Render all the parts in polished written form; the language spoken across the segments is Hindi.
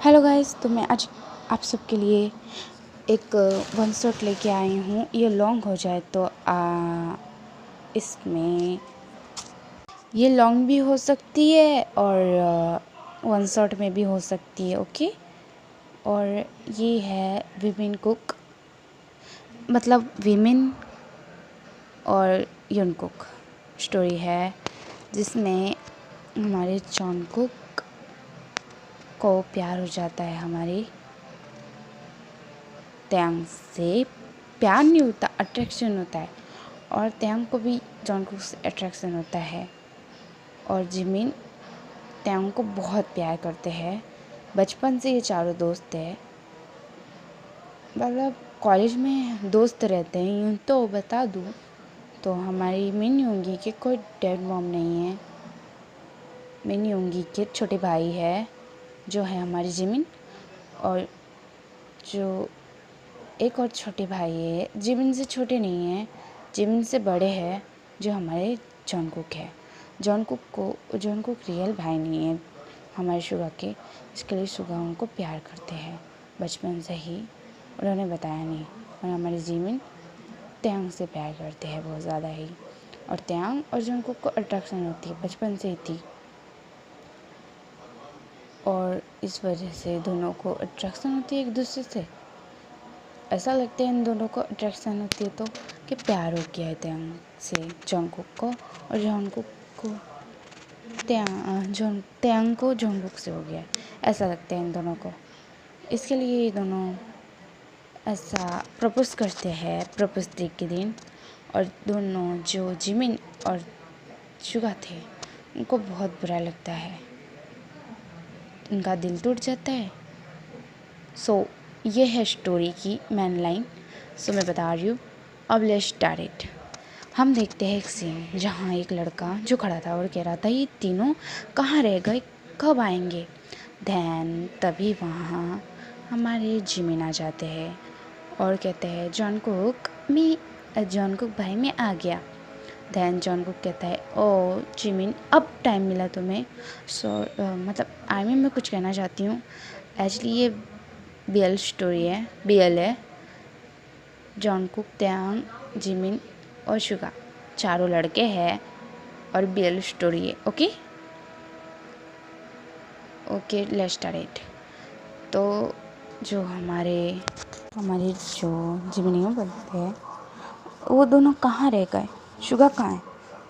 हेलो गाइस, तो मैं आज आप सबके लिए एक वन शॉट लेके आई हूँ। ये लॉन्ग हो जाए तो इसमें ये लॉन्ग भी हो सकती है और वन शॉट में भी हो सकती है। ओके, और ये है विमेन कुक, मतलब विमेन और यन कुक स्टोरी है, जिसमें हमारे जॉन कुक को प्यार हो जाता है हमारी त्यांग से। प्यार नहीं होता, अट्रैक्शन होता है, और त्यांग को भी जॉनकुक से अट्रैक्शन होता है। और जिमिन त्यांग को बहुत प्यार करते हैं। बचपन से ये चारों दोस्त हैं, मतलब कॉलेज में दोस्त रहते हैं। यूँ तो बता दूँ तो हमारी मिन योंगी के कोई डैड मॉम नहीं है। मिन योंगी के छोटे भाई है जो है हमारी जिमिन, और जो एक और छोटे भाई है, जिमिन से छोटे नहीं हैं, जिमिन से बड़े हैं, जो हमारे जॉनकुक है। जॉनकुक रियल भाई नहीं है हमारे शुगा के, इसके लिए शुगा उनको प्यार करते हैं बचपन से ही, उन्होंने बताया नहीं। और हमारी जिमिन त्यांग से प्यार करते हैं बहुत ज़्यादा ही, और त्यांग और जॉनकुक को अट्रैक्शन होती है, बचपन से ही थी। और इस वजह से दोनों को अट्रैक्शन होती है एक दूसरे से। ऐसा लगता है इन दोनों को अट्रैक्शन होती है तो कि प्यार हो गया है त्यांग से जॉनकुक को, और जॉनकुक को त्यांग को जॉनकुक से हो गया है, ऐसा लगता है इन दोनों को। इसके लिए ये दोनों ऐसा प्रपोज करते हैं प्रपोज डे के दिन। और दोनों जो जिमिन और शुगा थे उनको बहुत बुरा लगता है, उनका दिल टूट जाता है। सो ये है स्टोरी की मेन लाइन। सो मैं बता रही हूँ, अब लेट्स स्टार्ट इट। हम देखते हैं एक सीन जहाँ एक लड़का जो खड़ा था और कह रहा था ये तीनों कहाँ रह गए, कब आएंगे। धैन तभी वहाँ हमारे जिमिन आ जाते हैं और कहते हैं जॉनकुक भाई मैं आ गया। धैन जॉनकुक कहता है ओ जिमिन अब टाइम मिला तुम्हें। मतलब मैं कुछ कहना चाहती हूँ। एक्चुअली ये BL स्टोरी है, BL है। जॉनकुक, त्यांग, जिमिन और शुगा चारों लड़के हैं और BL स्टोरी है। Okay let's start it. तो जो हमारे जो जिमिनियों बनते हैं वो दोनों कहाँ रह गए, शुगा कहाँ है।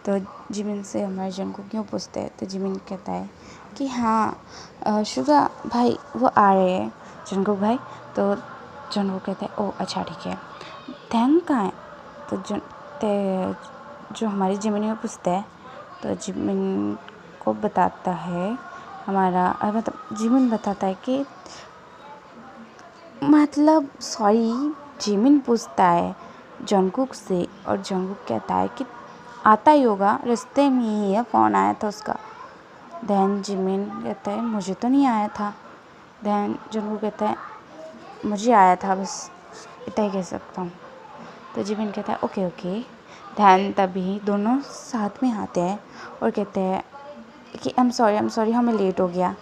तो जिमिन से हमारे जॉनकुक क्यों पूछते हैं, तो जिमिन कहता है कि हाँ शुगा भाई वो आ रहे हैं जॉनकुक भाई। तो जॉनकुक कहता है ओ अच्छा ठीक है। थैंक कहाँ है, तो जो हमारी जिमिनी में पूछता है तो जिमिन को बताता है मतलब जिमिन बताता है कि मतलब सॉरी, जिमिन पूछता है जॉनकुक से, और जॉनकुक कहता है कि आता ही होगा, रास्ते में ही है, फ़ोन आया था उसका। देन जिमिन कहता है मुझे तो नहीं आया था। देन जॉनकुक कहता है मुझे आया था, बस इतना ही कह सकता हूँ। तो जिमिन कहता है ओके। देन तभी दोनों साथ में आते हैं और कहते हैं कि आई एम सॉरी हमें लेट हो गया।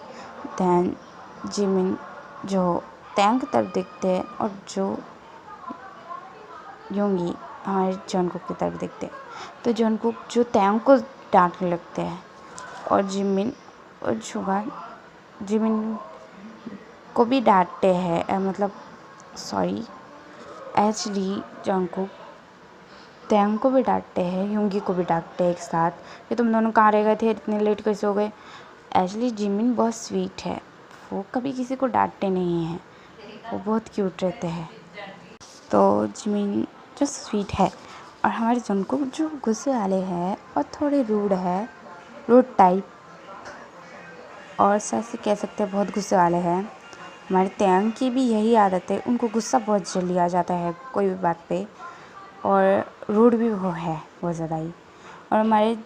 देन जिमिन जो त्यांग की तरफ देखते हैं और जो योंगी हमारे जॉनकुक की तरफ देखते हैं। तो जॉनकुक जो त्यांग को डांटने लगते हैं, और जिमिन और शुगा जिमिन को भी डांटते हैं। मतलब सॉरी, एक्चुअली जॉनकुक त्यांग को भी डांटते हैं, योंगी को भी डांटते हैं एक साथ कि तुम दोनों कहाँ रह गए थे, इतने लेट कैसे हो गए। एक्चुअली जिमिन बहुत स्वीट है, वो कभी किसी को डांटते नहीं हैं, वो बहुत क्यूट रहते हैं। तो जिमिन जो स्वीट है, और हमारे जॉनकुक जो गुस्से वाले हैं और थोड़े रूड टाइप, और ऐसे कह सकते हैं बहुत गुस्से वाले हैं। हमारे त्यांग की भी यही आदत है, उनको गुस्सा बहुत जल्दी आ जाता है कोई भी बात पे, और रूड भी वो है बहुत ज़्यादा ही। और हमारे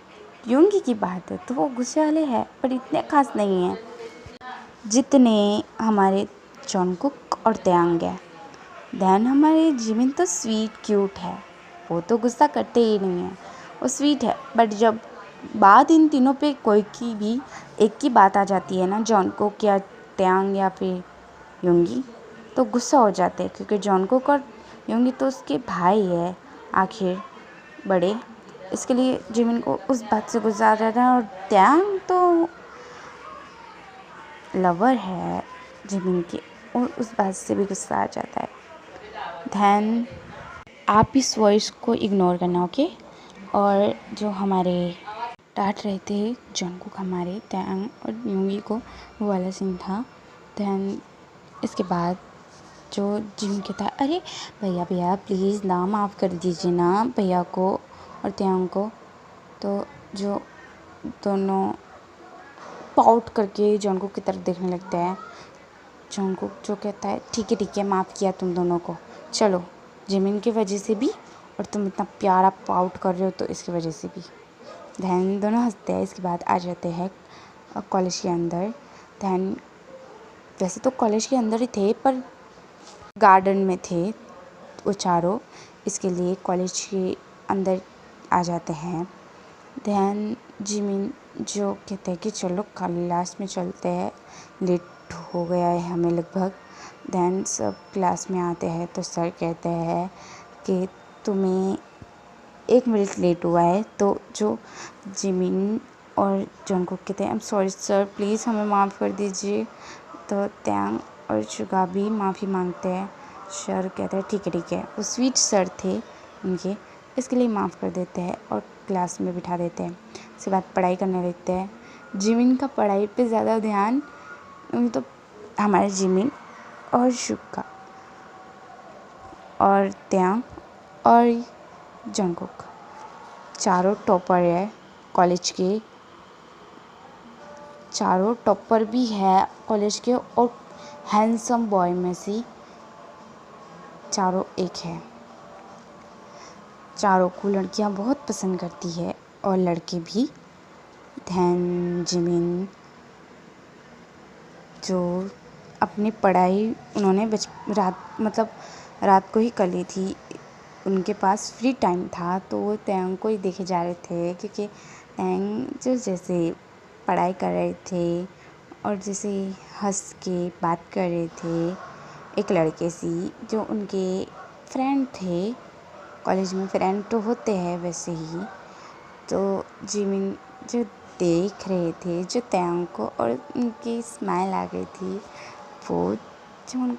योंगी की बात है तो वो गुस्से वाले हैं पर इतने खास नहीं हैं जितने हमारे जॉनकुक और त्यांग है। देन हमारे जिमिन तो स्वीट क्यूट है, वो तो गुस्सा करते ही नहीं है, वो स्वीट है। बट जब बात इन तीनों पे कोई की भी एक की बात आ जाती है ना, जॉनकुक या त्यांग या फिर योंगी तो गुस्सा हो जाते हैं, क्योंकि जॉनकुक और योंगी तो उसके भाई है आखिर बड़े। इसके लिए जिमिन को उस बात से गुस्सा आ जाता है, और त्यांग तो लवर है जिमिन की, और उस बात से भी गुस्सा आ जाता है। ध्यान आप इस वॉइस को इग्नोर करना, ओके। और जो हमारे डांट रहे थे जॉनकुक हमारे त्यांग और योंगी को, वो वाला सीन था। ध्यान इसके बाद जो जिमिन कहता है, अरे भैया भैया प्लीज़ ना माफ़ कर दीजिए ना भैया को और त्यांग को। तो जो दोनों पाउट करके जॉनकुक की तरफ देखने लगते हैं। जॉनकुक जो कहता है, ठीक है माफ़ किया तुम दोनों को, चलो जिमिन की वजह से भी, और तुम इतना प्यारा पाउट कर रहे हो तो इसकी वजह से भी। ध्यान दोनों हंसते हैं। इसके बाद आ जाते हैं कॉलेज के अंदर। ध्यान वैसे तो कॉलेज के अंदर ही थे, पर गार्डन में थे वो चारों, इसके लिए कॉलेज के अंदर आ जाते हैं। ध्यान जिमिन जो कहते हैं कि चलो क्लास में चलते हैं, लेट हो गया है हमें लगभग। ध्यान सब क्लास में आते हैं तो सर कहते हैं कि तुम्हें 1 मिनट लेट हुआ है। तो जो जिमिन और जॉनकुक कहते हैं, I am sorry sir, please हमें माफ़ कर दीजिए। तो त्यांग और शुगा भी माफ़ी मांगते हैं। सर कहते हैं ठीक है, वो स्वीट सर थे उनके, इसके लिए माफ़ कर देते हैं और क्लास में बिठा देते हैं। उसके बाद पढ़ाई करने लगते हैं। जिमिन का पढ़ाई पे ज़्यादा ध्यान, तो हमारे जिमिन और शुगा और त्यांग और जॉनकुक चारों टॉपर है कॉलेज के, चारों टॉपर भी है कॉलेज के, और हैंडसम बॉय में से चारों एक है। चारों को लड़कियां बहुत पसंद करती है और लड़के भी। ध्यान जिमिन जो अपनी पढ़ाई उन्होंने रात को ही कर ली थी, उनके पास फ्री टाइम था, तो वो त्यांग को ही देखे जा रहे थे, क्योंकि त्यांग जो जैसे पढ़ाई कर रहे थे और जैसे हंस के बात कर रहे थे एक लड़के से जो उनके फ्रेंड थे। कॉलेज में फ्रेंड तो होते हैं वैसे ही। तो जिमिन जो देख रहे थे जो त्यांग को, और उनकी स्माइल आ गई थी, वो जो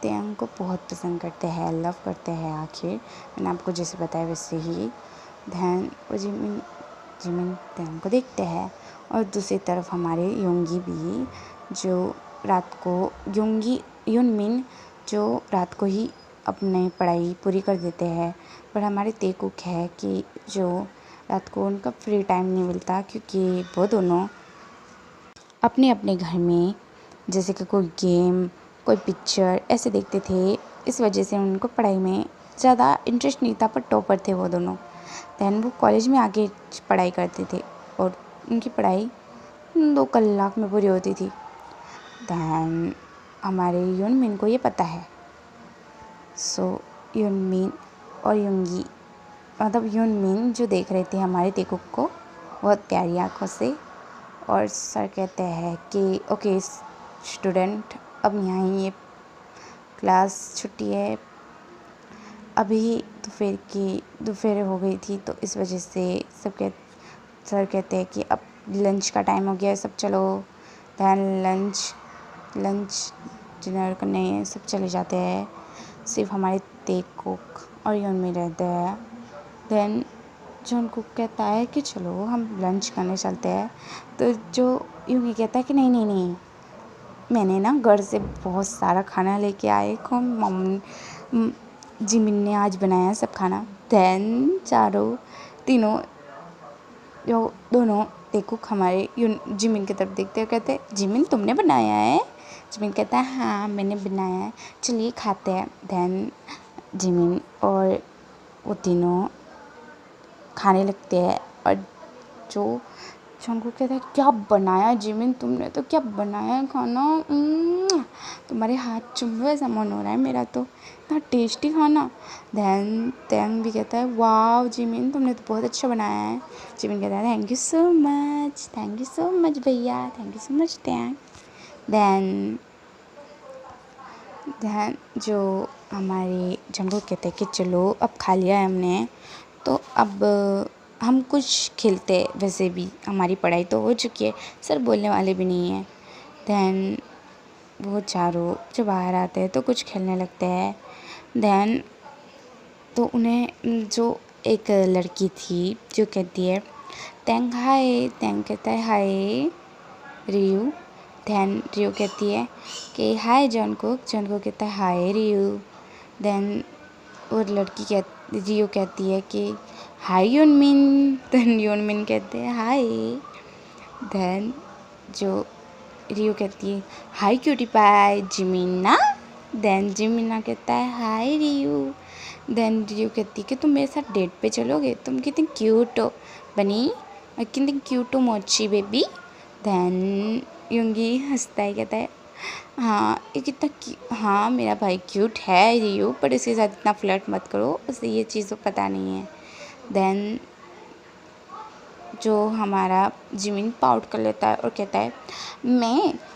त्यांग को बहुत पसंद करते हैं, लव करते हैं आखिर, मैंने आपको जैसे बताया वैसे ही। ध्यान और जिमिन त्यांग को देखते हैं। और दूसरी तरफ हमारे योंगी भी, जो रात को युनमिन जो रात को ही अपनी पढ़ाई पूरी कर देते हैं। पर हमारे तेकुक है कि जो रात को उनका फ्री टाइम नहीं मिलता, क्योंकि वो दोनों अपने अपने घर में जैसे कि कोई गेम, कोई पिक्चर ऐसे देखते थे, इस वजह से उनको पढ़ाई में ज़्यादा इंटरेस्ट नहीं था, पर टॉपर थे वो दोनों। दैन वो कॉलेज में आके पढ़ाई करते थे और उनकी पढ़ाई 2 कलाक में पूरी होती थी। दैन हमारे युनमिन को ये पता है। सो युनमिन और योंगी, मतलब युनमिन जो देख रहे थे हमारे तेकुक को बहुत प्यारी आँखों से, और सर कहते हैं कि ओके स्टूडेंट, अब यहाँ ही ये क्लास छुट्टी है। अभी दोपहर हो गई थी, तो इस वजह से सर कहते हैं कि अब लंच का टाइम हो गया है, सब चलो। दैन लंच डिनर करने सब चले जाते हैं। सिर्फ हमारे तेकुक और युनमिन रहते हैं। दैन जॉनकुक कहता है कि चलो हम लंच करने चलते हैं। तो जो योंगी कहता है कि नहीं, मैंने ना घर से बहुत सारा खाना लेके आए को, जिमिन ने आज बनाया सब खाना। दैन तीनों जो दोनों तेकुक हमारे जिमिन की तरफ देखते हैं, कहते हैं जिमिन तुमने बनाया है? जिमिन कहता है हाँ मैंने बनाया है, चलिए खाते हैं। दैन जिमिन और वो तीनों खाने लगते हैं। और जो जॉनकुक कहता है क्या बनाया जिमिन तुमने, तो क्या बनाया है खाना, तुम्हारे हाथ चूमे ऐसा मन हो रहा है मेरा, तो इतना टेस्टी खाना। दैन त्यांग भी कहता है वाह जिमिन तुमने तो बहुत अच्छा बनाया है। जिमिन कहता है थैंक यू सो मच भैया, थैंक यू सो मच त्यांग। दैन ध्यान जो हमारे जंगल कहते हैं कि चलो अब खा लिया है हमने, तो अब हम कुछ खेलते हैं। वैसे भी हमारी पढ़ाई तो हो चुकी है, सर बोलने वाले भी नहीं हैं। दैन वो चारों जो बाहर आते हैं तो कुछ खेलने लगते हैं। दैन तो उन्हें जो एक लड़की थी जो कहती है तैंग हाय, तैंग कहता है हाय रियू। दैन रियू कहती है कि हाय जॉनकुक, जॉनकुक कहता है हाय रियू। दैन और लड़की रियू कहती है कि हाय योनमिन। दैन योनमिन कहते हैं हाय। दैन जो रियू कहती है हाय क्यूटी पाई जिमिना। दैन जिमिना कहता है हाय रियू। दैन रियू कहती है कि तुम मेरे साथ डेट पे चलोगे, तुम कितनी क्यूट हो बनी, कितनी क्यूट हो मोची बेबी। दैन युंगी हंसता है, कहता है हाँ ये कितना हाँ मेरा भाई क्यूट है रियू, पर इसके साथ इतना फ्लर्ट मत करो, उसे ये चीज़ तो पता नहीं है। दैन जो हमारा जिमिन पाउट कर लेता है और कहता है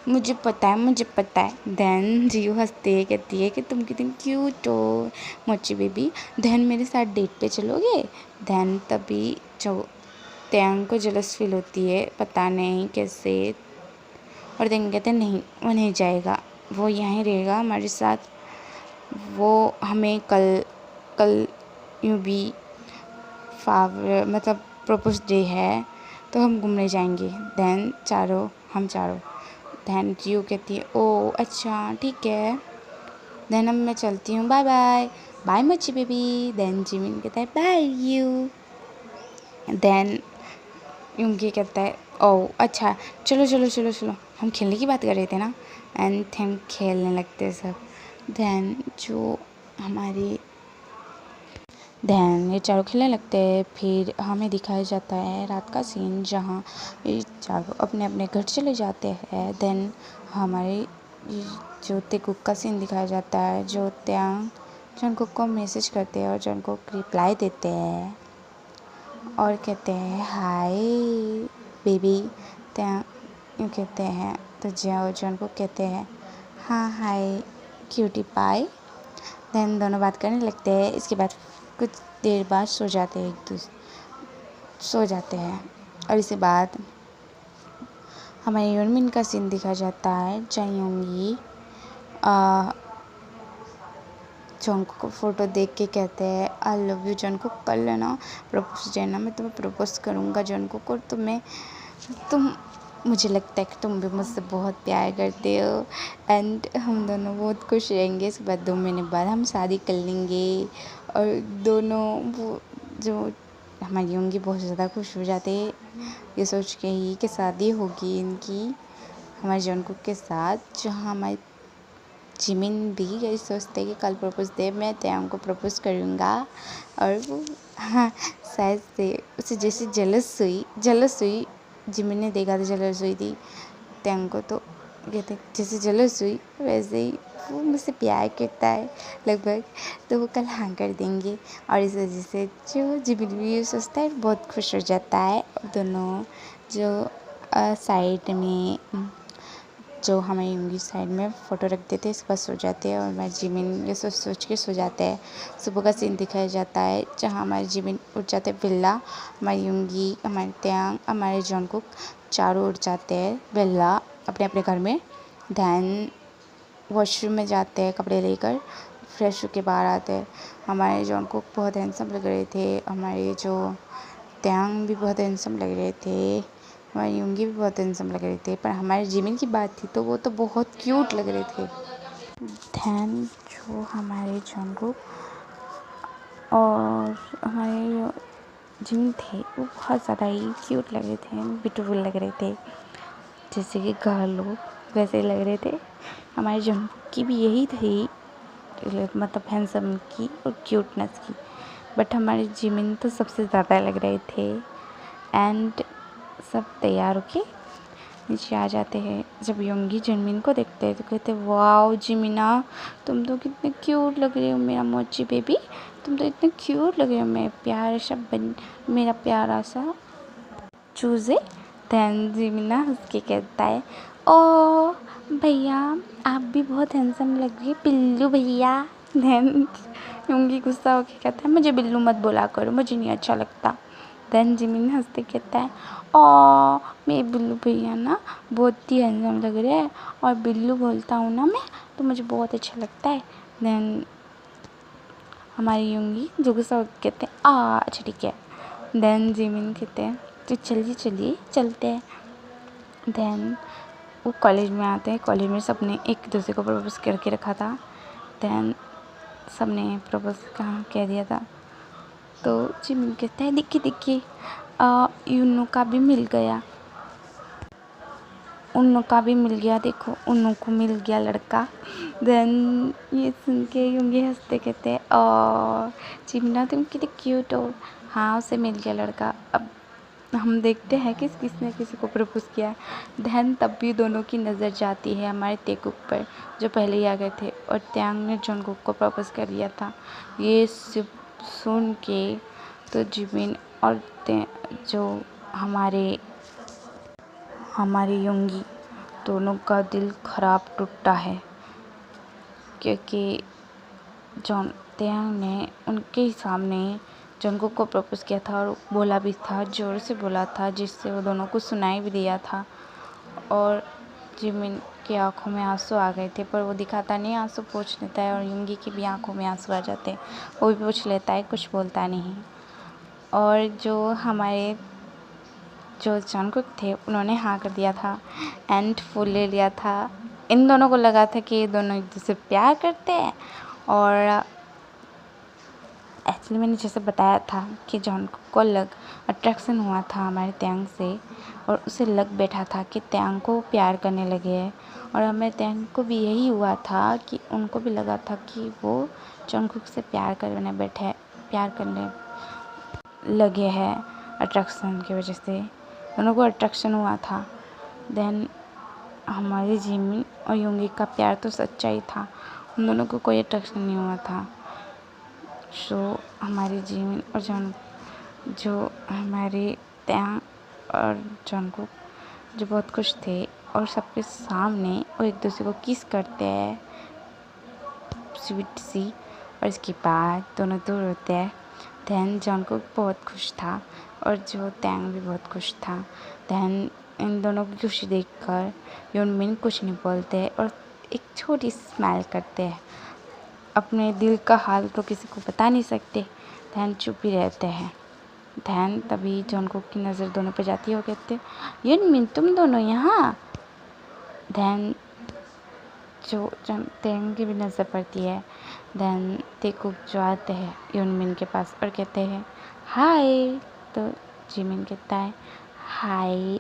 मुझे पता है, मुझे पता है। दैन रियू हंसती है, कहती है कि तुम कितनी क्यूट हो मोची बेबी। दैन मेरे साथ डेट पे चलोगे। दैन तभी जो त्यांग को जेलस फील होती है, पता नहीं कैसे, और देन कहते हैं नहीं वो नहीं जाएगा, वो यहीं रहेगा हमारे साथ। वो हमें कल यूँ भी मतलब प्रपोज डे है तो हम घूमने जाएंगे। दैन हम चारों। दैन रियू कहती है ओ अच्छा ठीक है। दैन अब मैं चलती हूँ, बाय बाय, बाय मच्छी बेबी। दैन जिमिन कहता है बाय रियू। दैन यूंगी कहता है ओ अच्छा चलो चलो चलो चलो, हम खेलने की बात कर रहे थे ना। एंड हम खेलने लगते सब। दैन जो हमारी दैन ये चारों खेलने लगते हैं। फिर हमें दिखाया जाता है रात का सीन, जहाँ ये चारों अपने अपने घर चले जाते हैं। देन हमारे जो तेकुक का सीन दिखाया जाता है, जो त्यांग जॉनकुक को मैसेज करते हैं और जॉनकुक रिप्लाई देते हैं और कहते हैं हाय बेबी। त्यांग यूँ कहते हैं तो जॉनकुक कहते हैं हाँ हाय क्यूटी पाई। देन दोनों बात करने लगते हैं। इसके बाद कुछ देर बाद सो जाते हैं और इसके बाद हमारे योनमिन का सीन दिखाया जाता है, जहाँ योंगी जॉनकुक को फ़ोटो देख के कहते हैं आई लव यू जॉनकुक, कर लेना प्रपोज देना, मैं तुम्हें प्रपोज करूँगा जॉनकुक, और तुम मुझे लगता है कि तुम भी मुझसे बहुत प्यार करते हो। एंड हम दोनों बहुत खुश रहेंगे। इसके बाद 2 महीने बाद हम शादी कर लेंगे। और दोनों वो जो हमारी होंगी बहुत ज़्यादा खुश हो जाते ये सोच के ही कि शादी होगी इनकी हमारे जॉनकुक के साथ। जहाँ हमारे जिमिन भी यही सोचते कि कल प्रपोज दे, मैं त्यांग को प्रपोज करूँगा। और वो हाँ शायद से उसे जैसे जलस हुई जिमिन ने देखा था, जलस हुई थी त्यांग को, तो कहते जैसे जलस हुई वैसे ही वो मुझसे प्यार करता है लगभग, तो वो कल हाँ कर देंगे। और इस वजह से जो जिमिन भी सोचता है बहुत खुश हो जाता है। दोनों जो साइड में जो हमें इंग्लिश साइड में फ़ोटो रख देते हैं, इस पर सो जाते हैं और हमारे जिमिन ये सोच के सो जाते हैं। सुबह का सीन दिखाया जाता है, जहाँ हमारे जिमिन उठ जाते हैं बिल्ला, हमारी युंगी, हमारे त्यांग, हमारे जॉनकुक चारों उठ जाते हैं बिल्ला अपने अपने घर में। दैन वॉशरूम में जाते हैं कपड़े लेकर, फ्रेश होके बाहर आते हैं। हमारे जॉनकुक बहुत हैंडसम लग रहे थे, हमारे जो त्यांग भी बहुत हैंडसम लग रहे थे, हमारी युंगी भी बहुत हैंडसम लग रहे थे। पर हमारे जिमिन की बात थी तो वो तो बहुत क्यूट लग रहे थे। दैन जो हमारे जॉनकुक और हमारे जिमिन थे वो बहुत ज़्यादा ही क्यूट लग रहे थे, ब्यूटीफुल लग रहे थे, जैसे कि गर्ल लोग वैसे लग रहे थे। हमारे जॉनकुक की भी यही थी, मतलब हैंडसम की और क्यूटनेस की, बट हमारे जिमिन तो सबसे ज़्यादा लग रहे थे। एंड सब तैयार होके नीचे आ जाते हैं। जब योंगी जिमिन को देखते हैं तो कहते हैं वाओ जिमिना, तुम तो कितने क्यूट लग रहे हो मेरा मोची बेबी, तुम तो इतने क्यूट लग रहे हो, मेरा प्यारा सा चूज़े। दैन जिमिना हंस के कहता है ओ भैया, आप भी बहुत हैंडसम लग रही है, बिल्लू भैया। देन यूंगी गुस्सा होके कहता है, मुझे बिल्लू मत बोला करो, मुझे नहीं अच्छा लगता। देन जिमिन हंसते कहता है, ओ मेरे बिल्लू भैया ना बहुत ही हैंडसम लग रहे हैं, और बिल्लू बोलता हूँ ना मैं, तो मुझे बहुत अच्छा लगता है। देन हमारी यूंगी जो गुस्सा होके कहते हैं, अच्छा ठीक है। देन जिमिन कहते हैं, तो चलिए चलिए चलते हैं। देन वो कॉलेज में आते हैं। कॉलेज में सबने एक दूसरे को प्रपोज करके रखा था। देन सबने प्रपोज कह दिया था। तो जिमिन कहता है, देखिए देखिए, यूनो का भी मिल गया, उन्नो का भी मिल गया, देखो उन्नो को मिल गया लड़का। देन ये सुन के यूंगी हंसते कहते हैं, चिमना तुम कितनी क्यूट हो। हाँ, उसे मिल गया लड़का। अब हम देखते हैं कि किसने किसी को प्रपोज किया है। देन तब भी दोनों की नज़र जाती है हमारे तेकुक पर, जो पहले ही आ गए थे, और त्यांग ने जंगकुक को प्रपोज कर दिया था। ये सब सुन के तो जिमिन और जो हमारी यूंगी दोनों का दिल खराब टूटा है, क्योंकि त्यांग ने उनके सामने जंगकुक को प्रपोज किया था और बोला भी था, ज़ोर से बोला था, जिससे वो दोनों को सुनाई भी दिया था। और जिमिन की आंखों में आंसू आ गए थे, पर वो दिखाता नहीं, आंसू पोंछ लेता है। और यूंगी की भी आंखों में आंसू आ जाते हैं, वो भी पोंछ लेता है, कुछ बोलता नहीं। और जो जंगकुक थे, उन्होंने हाँ कर दिया था एंड फूल ले लिया था। इन दोनों को लगा था कि ये दोनों एक दूसरे से प्यार करते हैं, और एक्चुअली मैंने जैसे बताया था कि जंगकुक को अट्रैक्शन हुआ था हमारे त्यांग से, और उसे लग बैठा था कि त्यांग को प्यार करने लगे हैं। और हमारे त्यांग को भी यही हुआ था कि उनको भी लगा था कि वो जंगकुक से प्यार करने लगे हैं, अट्रैक्शन की वजह से दोनों को अट्रैक्शन हुआ था। देन हमारी जिमिन और यूंगी का प्यार तो सच्चा ही था, उन दोनों को कोई अट्रैक्शन नहीं हुआ था। सो हमारी जिमिन और जो हमारे त्यांग और जंगकुक जो बहुत खुश थे, और सबके सामने वो एक दूसरे को किस करते हैं स्वीट सी, और इसके बाद दोनों दूर होते हैं। देन जंगकुक बहुत खुश था, और जो त्यांग भी बहुत खुश था। देन इन दोनों की खुशी देखकर यूनमिन कुछ नहीं बोलते, और एक छोटी स्माइल करते हैं। अपने दिल का हाल तो किसी को बता नहीं सकते, ध्यान चुप ही रहते हैं। ध्यान तभी जंगकुक की नज़र दोनों पे जाती है, वो कहते हैं, यूनमिन तुम दोनों यहाँ। ध्यान जो त्यांग की भी नज़र पड़ती है। ध्यान तेकुक जो आते हैं यूनमिन के पास और कहते हैं हाय, तो जिमिन कहता है हाय,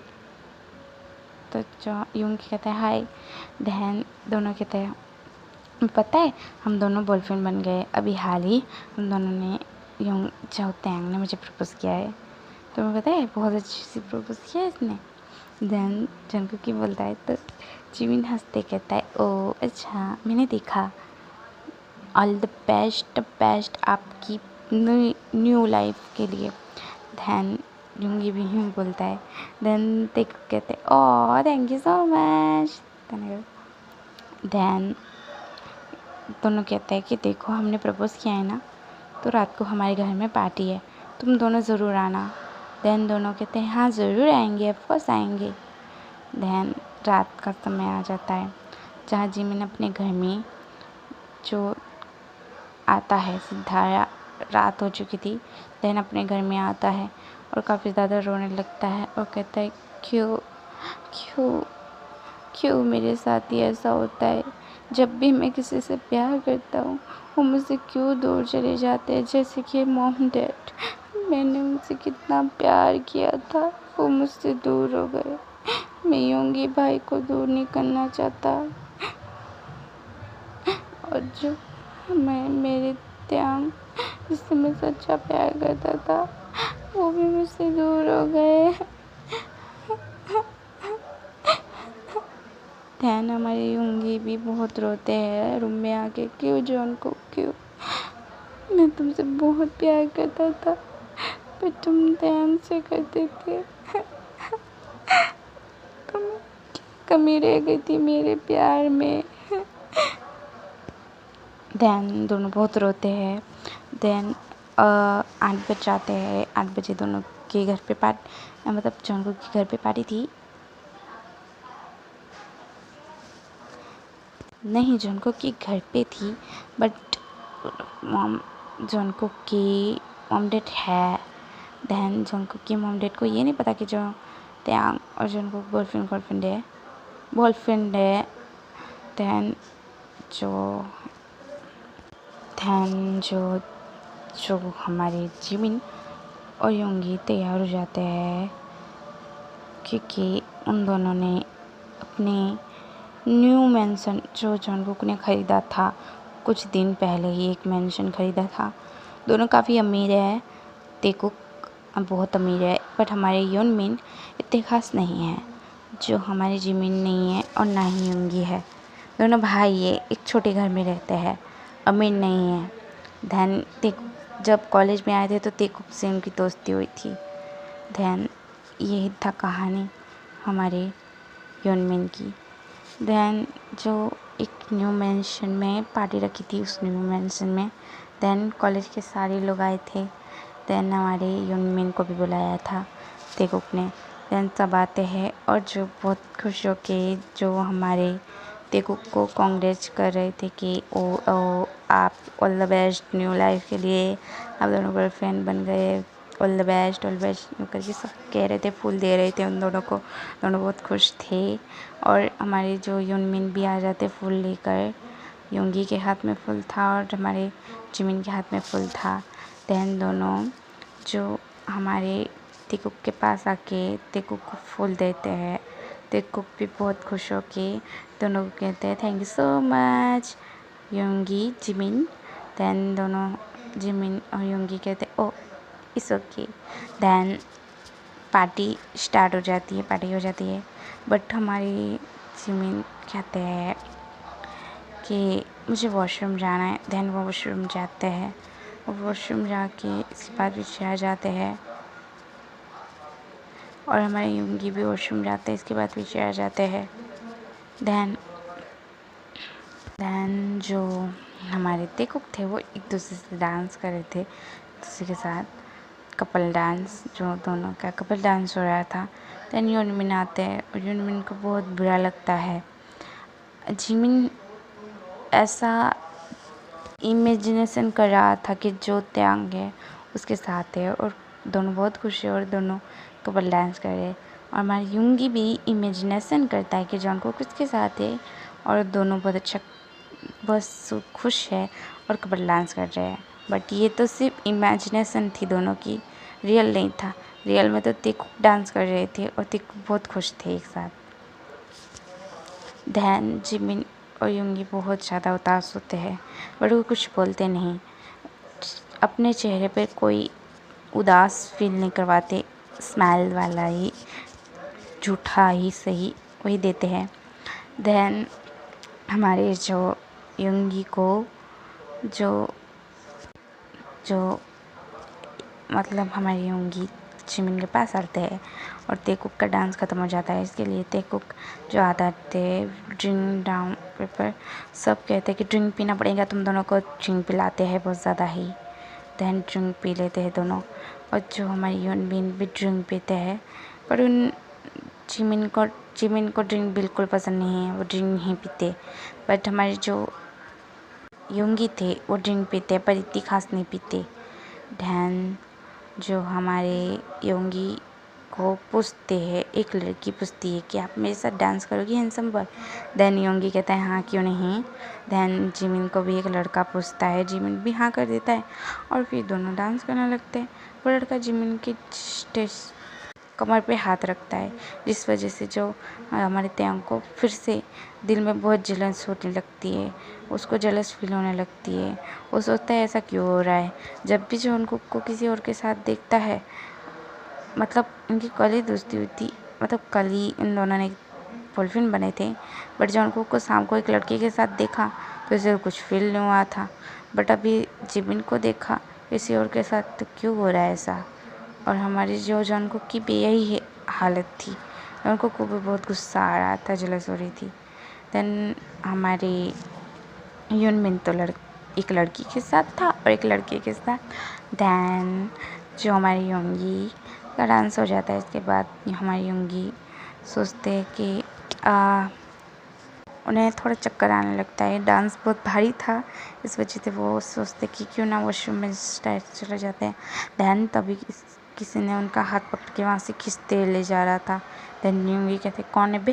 तो जो यूंगी कहता है हाय। ध्यान दोनों कहते हैं, पता है हम दोनों बॉयफ्रेंड बन गए, अभी हाल ही हम दोनों ने जो त्यांग ने मुझे प्रपोज़ किया है, तुम्हें पता है बहुत अच्छी सी प्रपोज़ किया है इसने। देन जंगकुक की बोलता है, तो जिमिन हंसते कहता है, ओ अच्छा मैंने देखा, ऑल द बेस्ट आपकी न्यू लाइफ के लिए। देन यूंगी भी यूँ बोलता है। देन तेकुक कहते हैं, oh thank you so much. Then दोनों कहते हैं कि देखो हमने प्रपोज़ किया है ना, तो रात को हमारे घर में पार्टी है, तुम दोनों ज़रूर आना। देन दोनों कहते हैं हाँ ज़रूर आएंगे, ऑफकोर्स आएंगे। देन रात का समय आ जाता है, जहाँ जिमिन अपने घर में जो आता है, सीधा रात हो चुकी थी। देन अपने घर में आता है और काफ़ी ज़्यादा रोने लगता है, और कहता है क्यों क्यों क्यों मेरे साथ ही ऐसा होता है, जब भी मैं किसी से प्यार करता हूँ वो मुझसे क्यों दूर चले जाते हैं, जैसे कि मॉम डैड। मैंने उनसे कितना प्यार किया था, वो मुझसे दूर हो गए। मैं यूंगी भाई को दूर नहीं करना चाहता, और जो मेरे त्यांग जिससे मैं सच्चा प्यार करता था, वो भी मुझसे दूर हो गए। ध्यान हमारी यूंगी भी बहुत रोते हैं रूम में आके, क्यों जंगकुक क्यों, मैं तुमसे बहुत प्यार करता था, पर तुम ध्यान से करते थे, तुम कमी रह गई थी मेरे प्यार में। देन दोनों बहुत रोते हैं। देन 8 बज जाते हैं। 8 बजे दोनों के घर पे मतलब जॉनकुक के घर पे पार्टी थी। नहीं, जॉनकुक के घर पे थी, बट जॉनकुक की मॉम डैड है। देन जॉनकुक की मॉम डैड को ये नहीं पता कि जो त्यांग और जॉनकुक बॉयफ्रेंड है। देन जो हमारे जिमिन और योंगी तैयार हो जाते हैं, क्योंकि उन दोनों ने अपने न्यू मैंसन जो जॉनकुक ने ख़रीदा था, कुछ दिन पहले ही एक मैंशन ख़रीदा था। दोनों काफ़ी अमीर है। तेकुक बहुत अमीर है, बट हमारे योनमिन इतने खास नहीं है, जो हमारे जिमिन नहीं है और ना ही योंगी है। दोनों भाई है, एक छोटे घर में रहते हैं, अमीर नहीं है। धैन तेकुक जब कॉलेज में आए थे तो तेकुक से उनकी दोस्ती हुई थी। धैन यही था कहानी हमारे योनमिन की। देन जो एक न्यू मैंशन में पार्टी रखी थी, उस न्यू मैंशन में देन कॉलेज के सारे लोग आए थे। देन हमारे योनमिन को भी बुलाया था तेकुक ने। देन सब आते हैं और जो बहुत खुश हो के जो हमारे तेकुक को कांग्रेच कर रहे थे कि ओ आप all the best new life के लिए, आप दोनों गर्लफ्रेंड बन गए, ऑल द बेस्ट करके सब कह रहे थे, फूल दे रहे थे उन दोनों को। दोनों बहुत खुश थे। और हमारे जो योनमिन भी आ जाते फूल लेकर। योंगी के हाथ में फूल था और हमारे जिमिन के हाथ में फूल था। देन दोनों जो हमारे तेकुक के पास आके तेकुक को फूल देते हैं। तेकुक भी बहुत खुश हो के दोनों को कहते हैं thank you so much Yoongi Jimin. Then दोनों जिमिन और योंगी कहते oh it's okay. Then party start हो जाती है, पार्टी हो जाती है। बट हमारी जिमिन कहते हैं कि मुझे वॉशरूम जाना है। देन वो वॉशरूम जाते हैं और वॉशरूम जाके इसके बाद पीछे आ जाते हैं। और हमारे योंगी भी वॉशरूम जाते हैं, इसके बाद पीछे आ जाते हैं। देन जो हमारे तेकुक थे वो एक दूसरे से डांस कर रहे थे, दूसरे के साथ कपल डांस, जो दोनों का कपल डांस हो रहा था। देन योनमिन आते हैं और योनमिन को बहुत बुरा लगता है। जिमिन ऐसा इमेजिनेशन कर रहा था कि जो त्यांग है उसके साथ है और दोनों बहुत खुश है और दोनों कपल डांस कर रहे हैं। और हमारी योंगी भी इमेजिनेशन करता है कि जॉनकुक उसके साथ है और दोनों बहुत अच्छा बस खुश है और कपल डांस कर रहे हैं। बट ये तो सिर्फ इमेजिनेशन थी दोनों की, रियल नहीं था। रियल में तो तेकुक डांस कर रहे थे और तेकुक बहुत खुश थे एक साथ। धैन जिमिन और योंगी बहुत ज़्यादा उदास होते हैं, बट वो कुछ बोलते नहीं। अपने चेहरे पे कोई उदास फील नहीं करवाते, स्माइल वाला ही, झूठा ही सही वही देते हैं। देन हमारे जो योंगी को जो मतलब हमारी योंगी जिमिन के पास आते हैं और तेकुक का डांस ख़त्म हो जाता है। इसके लिए तेकुक जो आता थे ड्रिंक डाउन पेपर, सब कहते हैं कि ड्रिंक पीना पड़ेगा, तुम दोनों को ड्रिंक पिलाते हैं बहुत ज़्यादा ही। देन ड्रिंक पी लेते हैं दोनों। और जो हमारी योनमिन भी ड्रिंक पीते हैं, पर उन जिमिन को ड्रिंक बिल्कुल पसंद नहीं है, वो ड्रिंक नहीं पीते। बट हमारे जो योंगी थे वो ड्रिंक पीते पर इतनी खास नहीं पीते। ध्यान जो हमारे योंगी को पूछते हैं, एक लड़की पूछती है कि आप मेरे साथ डांस करोगी हैंडसम बॉय। देन योंगी कहता है हाँ क्यों नहीं। देन जिमिन को भी एक लड़का पूछता है, जिमिन भी हाँ कर देता है और फिर दोनों डांस करने लगते हैं। वो लड़का जिमिन के कमर पे हाथ रखता है, जिस वजह से जो हमारे त्यांग को फिर से दिल में बहुत जलन होने लगती है, उसको जलस फील होने लगती है। वो सोचता है ऐसा क्यों हो रहा है। जब भी जो उनको किसी और के साथ देखता है, मतलब इनकी कल ही दोस्ती हुई थी, मतलब कल ही इन दोनों ने बॉयफ्रेंड बने थे। बट जब उनको शाम को एक लड़के के साथ देखा तो इसे कुछ फील नहीं हुआ था। बट अभी जिमिन को देखा किसी और के साथ, तो क्यों हो रहा है ऐसा। और हमारी जो जॉनकुक की भी यही हालत थी। जॉनकुक को भी बहुत गुस्सा आ रहा था, जलस हो रही थी। देन हमारे यूनमिन तो एक लड़की के साथ था और एक लड़के के साथ। देन जो हमारी योंगी का डांस हो जाता है, इसके बाद हमारी योंगी सोचते हैं कि उन्हें थोड़ा चक्कर आने लगता है। डांस बहुत भारी था, इस वजह से वो सोचते कि क्यों ना वॉशरूम में चले जाते हैं। दैन तभी किसी ने उनका हाथ पकड़ के वहाँ से खींचते ले जा रहा था। दैन योंगी कहते कौन है बे।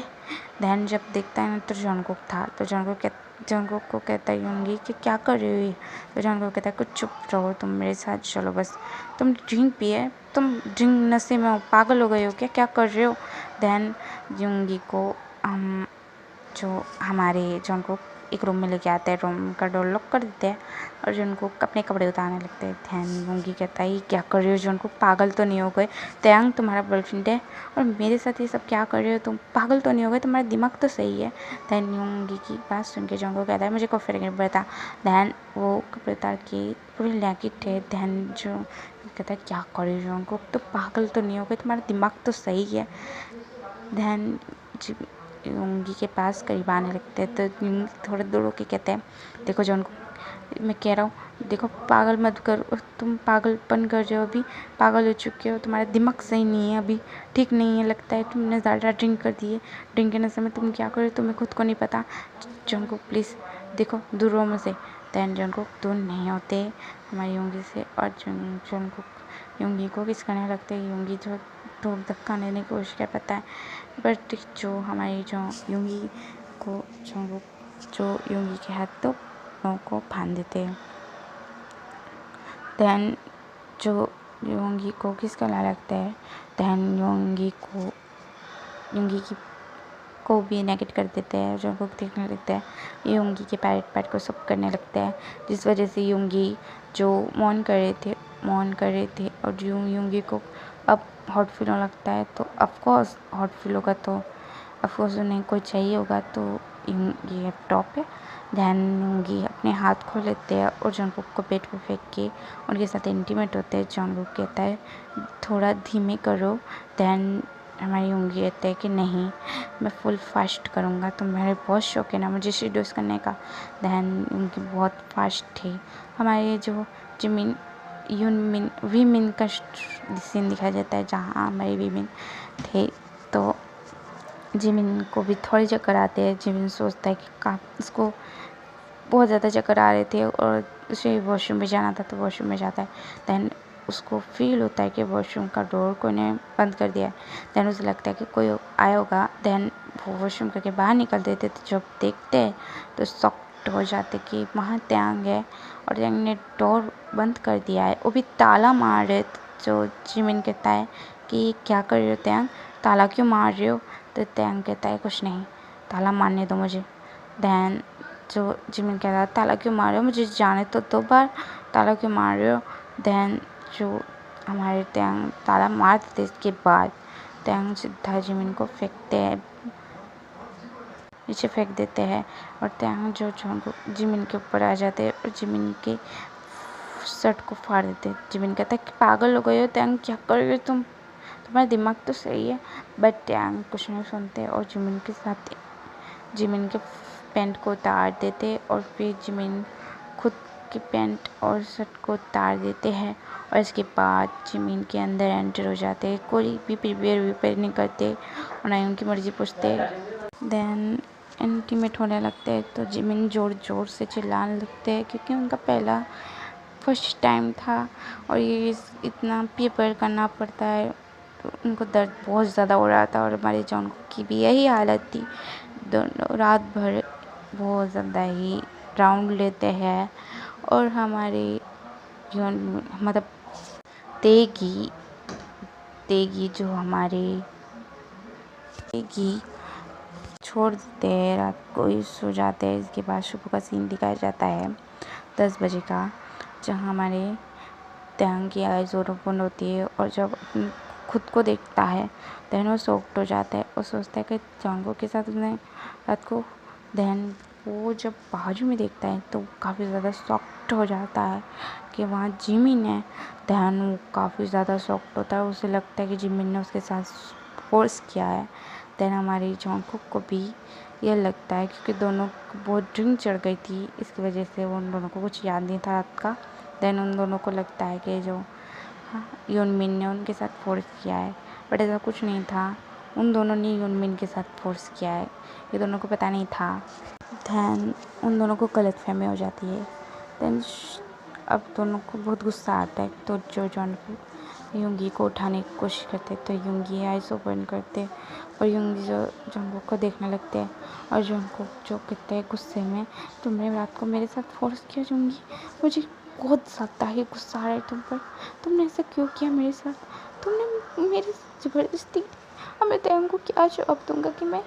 दैन जब देखता है ना तो जॉनकुक था। तो जॉनकुक को कहता है योंगी कि क्या कर रही हो ये। तो जॉनकुक कहता है कुछ चुप रहो, तुम मेरे साथ चलो बस। तुम ड्रिंक पिए, तुम ड्रिंक नशे में हो, पागल हो गए हो क्या कर रहे हो। दैन योंगी को हम जो हमारे जॉनकुक एक रूम में लेके आते हैं, रूम का डोर लॉक कर देते हैं और जॉनकुक अपने कपड़े उतारने लगते हैं। ध्यान योंगी कहता है क्या कर रहे हो जॉनकुक, पागल तो नहीं हो गए। तयांग तुम्हारा बॉयफ्रेंड है और मेरे साथ ये सब क्या कर रहे हो तुम, पागल तो नहीं हो गए, तुम्हारा दिमाग तो सही है। ध्यान योंगी की बात सुन के जॉनकुक कहता है मुझे कोई फर्क नहीं पड़ता। ध्यान वो कपड़े उतार के पूरे लैकिट है। ध्यान जो कहता है क्या कर रहे हो जॉनकुक, तो पागल तो नहीं हो गए, तुम्हारा दिमाग तो सही है। ध्यान योंगी के पास करीब आने लगते हैं तो योंगी थोड़ा दूर होके कहते हैं देखो जॉनकुक, मैं कह रहा हूँ देखो पागल मत करो, तुम पागलपन कर रहे हो, अभी पागल हो चुके हो, तुम्हारा दिमाग सही नहीं है, अभी ठीक नहीं है, लगता है तुमने ज़्यादा ड्रिंक कर दी है, ड्रिंक के नशे में तुम क्या कर रहे हो तुम्हें खुद को नहीं पता। जॉनकुक प्लीज़ देखो दूर रहो मुझसे। दैन जॉनकुक दूर नहीं होते हमारी योंगी से और जॉनकुक योंगी को किस करने लगते हैं। योंगी जो तो धक्का देने की कोशिश कर पाता है बट जो हमारी जो योंगी को जो योंगी के हाथों को बांध देते हैं। दैन जो योंगी को किस करने लगता है, दैन योंगी को भी नेगेट कर देते हैं। जॉनकुक देखने लगता है योंगी के पैट को सब करने लगता है, जिस वजह से योंगी जो मौन कर रहे थे और जो योंगी को अब हॉट फील होने लगता है तो ऑफकोर्स हॉट फील होगा तो ऑफकोर्स उन्हें कोई चाहिए होगा तो ये टॉप है। ध्यान योंगी अपने हाथ खोल लेते हैं और जॉनकुक को बेड पे फेंक के उनके साथ इंटीमेट होते हैं। जॉनकुक कहता है थोड़ा धीमे करो। ध्यान हमारी योंगी कहते हैं कि नहीं मैं फुल फास्ट करूँगा, तो मेरे बहुत शौक है ना मुझे सीडोज करने का। ध्यान उनकी बहुत फास्ट थी। हमारे जो वीमिन का सीन दिखाया जाता है जहाँ हमारे वीमिन थे तो जिमिन को भी थोड़े चक्कर आते हैं। जिमिन सोचता है कि उसको बहुत ज़्यादा चक्कर आ रहे थे और उसे वॉशरूम में जाना था तो वॉशरूम में जाता है। दैन उसको फील होता है कि वॉशरूम का डोर कोई ने बंद कर दिया है। दैन उसे लगता है कि कोई आया होगा। दैन वो वॉशरूम करके बाहर निकल देते तो जब देखते हैं तो शॉक्ड हो जाते कि वहाँ त्यांग है और त्यांग ने डोर बंद कर दिया है, वो भी ताला मार रहे। जो जिमिन कहता है कि क्या कर रहे हो त्यांग, ताला क्यों मार रहे हो। तो त्यांग कहता है कुछ नहीं, ताला मारने दो मुझे। दैन जो जिमिन कहता है ताला क्यों मार रहे हो, मुझे जाने तो दो बार, ताला क्यों मार रहे हो। दैन जो हमारे त्यांग ताला मार देते इसके बाद त्यांग सीधा जिमिन को फेंकते हैं, नीचे फेंक देते हैं और त्यांग जो जिमिन के ऊपर आ जाते हैं और जिमिन के शर्ट को फाड़ देते हैं। जिमिन कहता है कि पागल हो गए हो त्यांग, क्या कर रहे हो तुम, तुम्हारा दिमाग तो सही है। बट त्यांग कुछ नहीं सुनते और जिमिन के साथ जिमिन के पैंट को उतार देते और फिर जिमिन खुद के पैंट और शर्ट को उतार देते हैं और इसके बाद जिमिन के अंदर एंटर हो जाते हैं। कोई भी प्रिपेयर नहीं करते और ना ही उनकी मर्जी पूछते। देन इंटीमेट होने लगते हैं तो जिमिन ज़ोर ज़ोर से चिल्लाने लगते हैं क्योंकि उनका पहला फर्स्ट टाइम था और ये इतना प्रिपेयर करना पड़ता है तो उनको दर्द बहुत ज़्यादा हो रहा था और हमारे जॉनकुक की भी यही हालत थी। दोनों रात भर बहुत ज़्यादा ही राउंड लेते हैं और हमारे मतलब तेगी जो हमारे तेगी छोड़ देते हैं, रात को ही सो जाते हैं। इसके बाद सुबह का सीन दिखाया जाता है 10 बजे का, जहाँ हमारे त्यांग की आइज़ ओपन होती है और जब खुद को देखता है देन वो शॉक्ड हो जाता है और सोचता है कि जॉनकुक के साथ उसने रात को। देन वो जब बाजू में देखता है तो काफ़ी ज़्यादा शॉक्ड हो जाता है कि वहाँ जिमिन है। देन वो काफ़ी ज़्यादा शॉक्ड होता है, उसे लगता है कि जिमिन ने उसके साथ फोर्स किया है। देन हमारी जॉनकुक को भी यह लगता है क्योंकि दोनों को बहुत ड्रिंक चढ़ गई थी, इसकी वजह से उन दोनों को कुछ याद नहीं था रात का। देन उन दोनों को लगता है कि जो यूनमिन ने उनके साथ फोर्स किया है, बट ऐसा कुछ नहीं था। उन दोनों ने यूनमिन के साथ फोर्स किया है, ये दोनों को पता नहीं था। दैन उन दोनों को गलतफहमी हो जाती है। देन अब दोनों को बहुत गुस्सा आता है, तो जो जॉनकुक यूंगी को उठाने की कोशिश करते तो यूंगी आइस ओपन करते और यूंगी जो जॉनकुक को देखने लगते हैं और जॉनकुक जो कहते हैं गुस्से में, तुमने रात को मेरे साथ फोर्स किया यूंगी, मुझे बहुत ज़्यादा ही गुस्सा आ रहा है तुम पर, तुमने ऐसा क्यों किया मेरे साथ, तुमने मेरी ज़बरदस्ती। अब मैं तैंग को क्या जवाब दूंगा कि मैं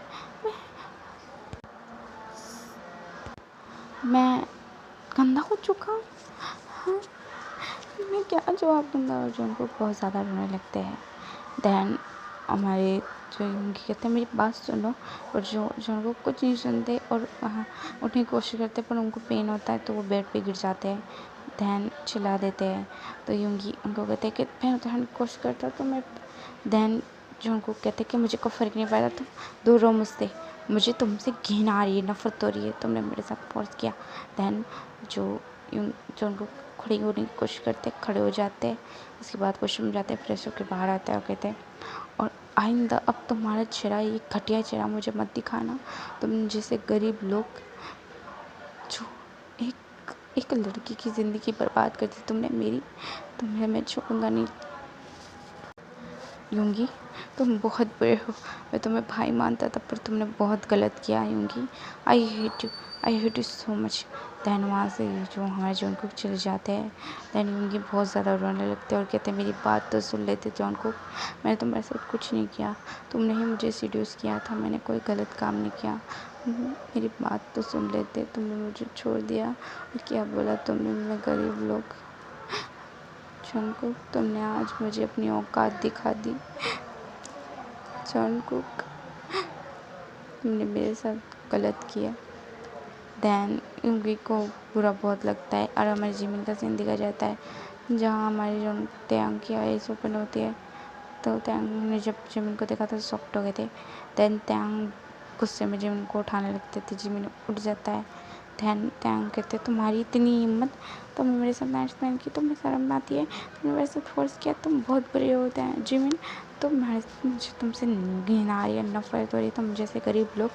गंदा हो चुका हूँ। हाँ, मैं क्या जवाब दूंगा। और जॉनकुक बहुत ज़्यादा रोने लगते हैं। दैन हमारे जो यूंगी कहते हैं मेरी बात सुनो, और जो जॉनकुक कुछ नहीं सुनते और उठने की कोशिश करते पर उनको पेन होता है तो वो बेड पे गिर जाते हैं। दैन चिल्ला देते हैं तो यूंगी उनको कहते हैं कि मैं उठाने की कोशिश करता तो मैं। दैन जॉनकुक कहते हैं कि मुझे कोई फ़र्क नहीं पड़ता, तुम दूर रहो मुझसे, मुझे तुमसे घृणा आ रही है, नफरत हो रही है, तुमने मेरे साथ फोर्स किया। दैन जो जॉनकुक खड़े होने की कोशिश करते खड़े हो जाते हैं। उसके बाद वॉशरूम जाते हैं, फ्रेश होकर बाहर आते हैं और कहते हैं और आइंदा अब तुम्हारा चेहरा, ये घटिया चेहरा मुझे मत दिखाना। तुम जैसे गरीब लोग जो एक लड़की की ज़िंदगी बर्बाद कर दी तुमने मेरी, तुम्हें मैं छोड़ूंगा नहीं। यूंगी तुम बहुत बुरे हो, मैं तुम्हें भाई मानता था पर तुमने बहुत गलत किया Yoongi. I hate you so much. Then वहाँ से जो हमारे जॉनकुक चले जाते हैं। दैन यूंगी बहुत ज़्यादा रोने लगते हैं और कहते हैं मेरी बात तो सुन लेते जॉनकुक, मैंने तुम्हारे साथ कुछ नहीं किया, तुमने ही मुझे सीड्यूस किया था, मैंने कोई गलत काम नहीं किया, मेरी बात तो सुन लेते, तुमने मुझे छोड़ दिया और क्या बोला तुमने, मैं गरीब लोग। जॉनकुक तुमने आज मुझे अपनी औकात दिखा दी। जॉनकुक तुमने मेरे साथ गलत किया। दैन यूंगी को बुरा बहुत लगता है और हमारे जिमिन का सीन दिखा जाता है जहाँ हमारी जो तैंग की आइस ओपन होती है। तो तैंग ने जब जिमिन को देखा तो शॉक्ड हो गए थे। दैन तैंग गुस्से में जिमिन को उठाने लगते थे, जिमिन उठ जाता है। दैन तैंग कहते तुम्हारी इतनी हिम्मत, तुमने मेरे साथ नाइट स्पेंड की, तुम्हें शर्म आती है, तुमने मेरे साथ फोर्स किया, तुम बहुत बुरे होते हैं जिमिन, मुझे तुमसे घृणा आ रही है, नफरत हो रही है, तुम जैसे गरीब लोग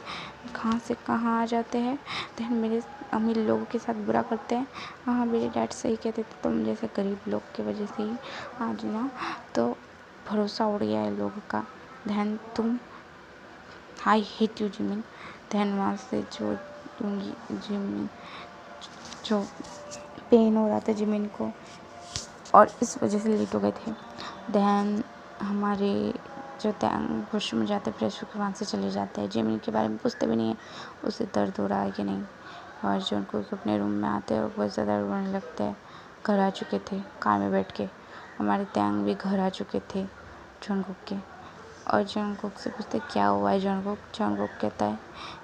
कहाँ से कहाँ आ जाते हैं। दैन मेरे अमीर लोगों के साथ बुरा करते हैं। हाँ मेरे डैड सही कहते थे, तुम जैसे गरीब लोग की वजह से ही आज ना तो भरोसा उड़ गया है लोगों का। दैन तुम I hate you Jimin. Then वहाँ से जो जिमिन जो पेन हो रहा था जिमिन को और इस वजह से लेट हो गए थे। दैन हमारे जो तैंग वॉशरूम में जाते फ्रेश होकर वहाँ से चले जाते हैं, जिमिन के बारे में पूछते भी नहीं है उसे दर्द हो रहा है कि नहीं। और जो उनको अपने रूम में आते हैं और बहुत ज़्यादा रोने लगते हैं। घर आ चुके थे कार में बैठ के, हमारे तैंग भी घर आ चुके थे जॉनकुक के। और जॉनकुक से पूछते क्या हुआ है जॉनकुक कहता है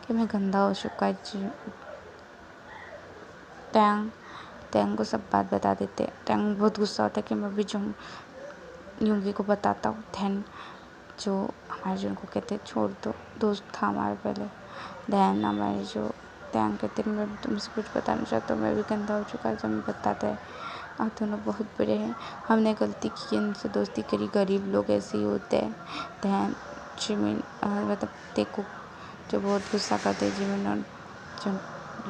कि मैं गंदा हो चुका है। तैंग को सब बात बता देते। तैंग बहुत गुस्सा होता है कि मैं भी यूंगी को बताता हूँ। दैन जो हमारे जॉनकुक कहते छोड़ दो, दोस्त था हमारा पहले। दैन हमारे जो तैंग कहते मैं तुमसे कुछ बताना चाहता हूँ, मैं भी गंदा हो चुका है, जब मैं बताता है आप दोनों बहुत बुरे हैं, हमने गलती की, इनसे दोस्ती करी, गरीब लोग ऐसे ही होते हैं। दैन जिमिन मतलब देखो जो बहुत गुस्सा करते जिमिन और जो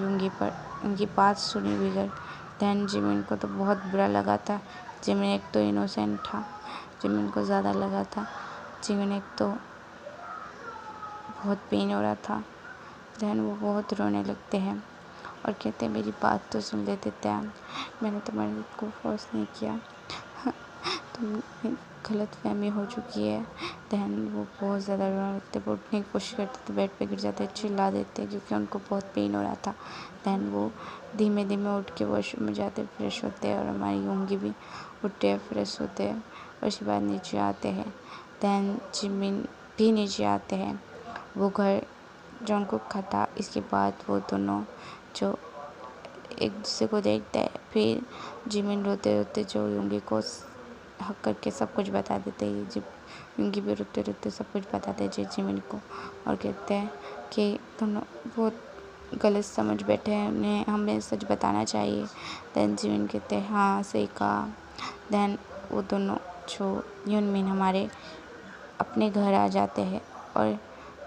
यूंगी पर, उनकी बात सुनी बगैर। दैन जिमिन को तो बहुत बुरा लगा था। जिमिन एक तो इनोसेंट था, जिमिन को ज़्यादा लगा था। जिमिन एक तो बहुत पेन हो रहा था। दैन वो बहुत रोने लगते हैं और कहते हैं मेरी बात तो सुन लेते तैंग, मैंने तुम्हारे को फोर्स नहीं किया, तुम गलत फहमी हो चुकी है। दैन वो बहुत ज़्यादा रोने लगते, वो उठने की कोशिश करते तो बेड पे गिर जाते, चिल्ला देते क्योंकि उनको बहुत पेन हो रहा था। दैन वो धीमे धीमे उठ के वॉशरूम में जाते, फ्रेश होते हैं और हमारी यूंगी भी उठते हैं, फ्रेश होते हैं और उसके बाद नीचे आते हैं। दैन जिमिन भी नीचे आते हैं, वो घर जॉनकुक का था। इसके बाद वो दोनों जो एक दूसरे को देखते हैं, फिर जिमिन रोते रोते जो यूंगी को हक करके सब कुछ बता देते हैं। यूंगी भी रोते रोते सब कुछ बताते हैं जिमिन को और कहते हैं कि दोनों बहुत गलत समझ बैठे हैं, उन्हें हमें सच बताना चाहिए। देन जिमिन कहते हैं हाँ सही कहा। देन वो दोनों जो यूनमिन हमारे अपने घर आ जाते हैं और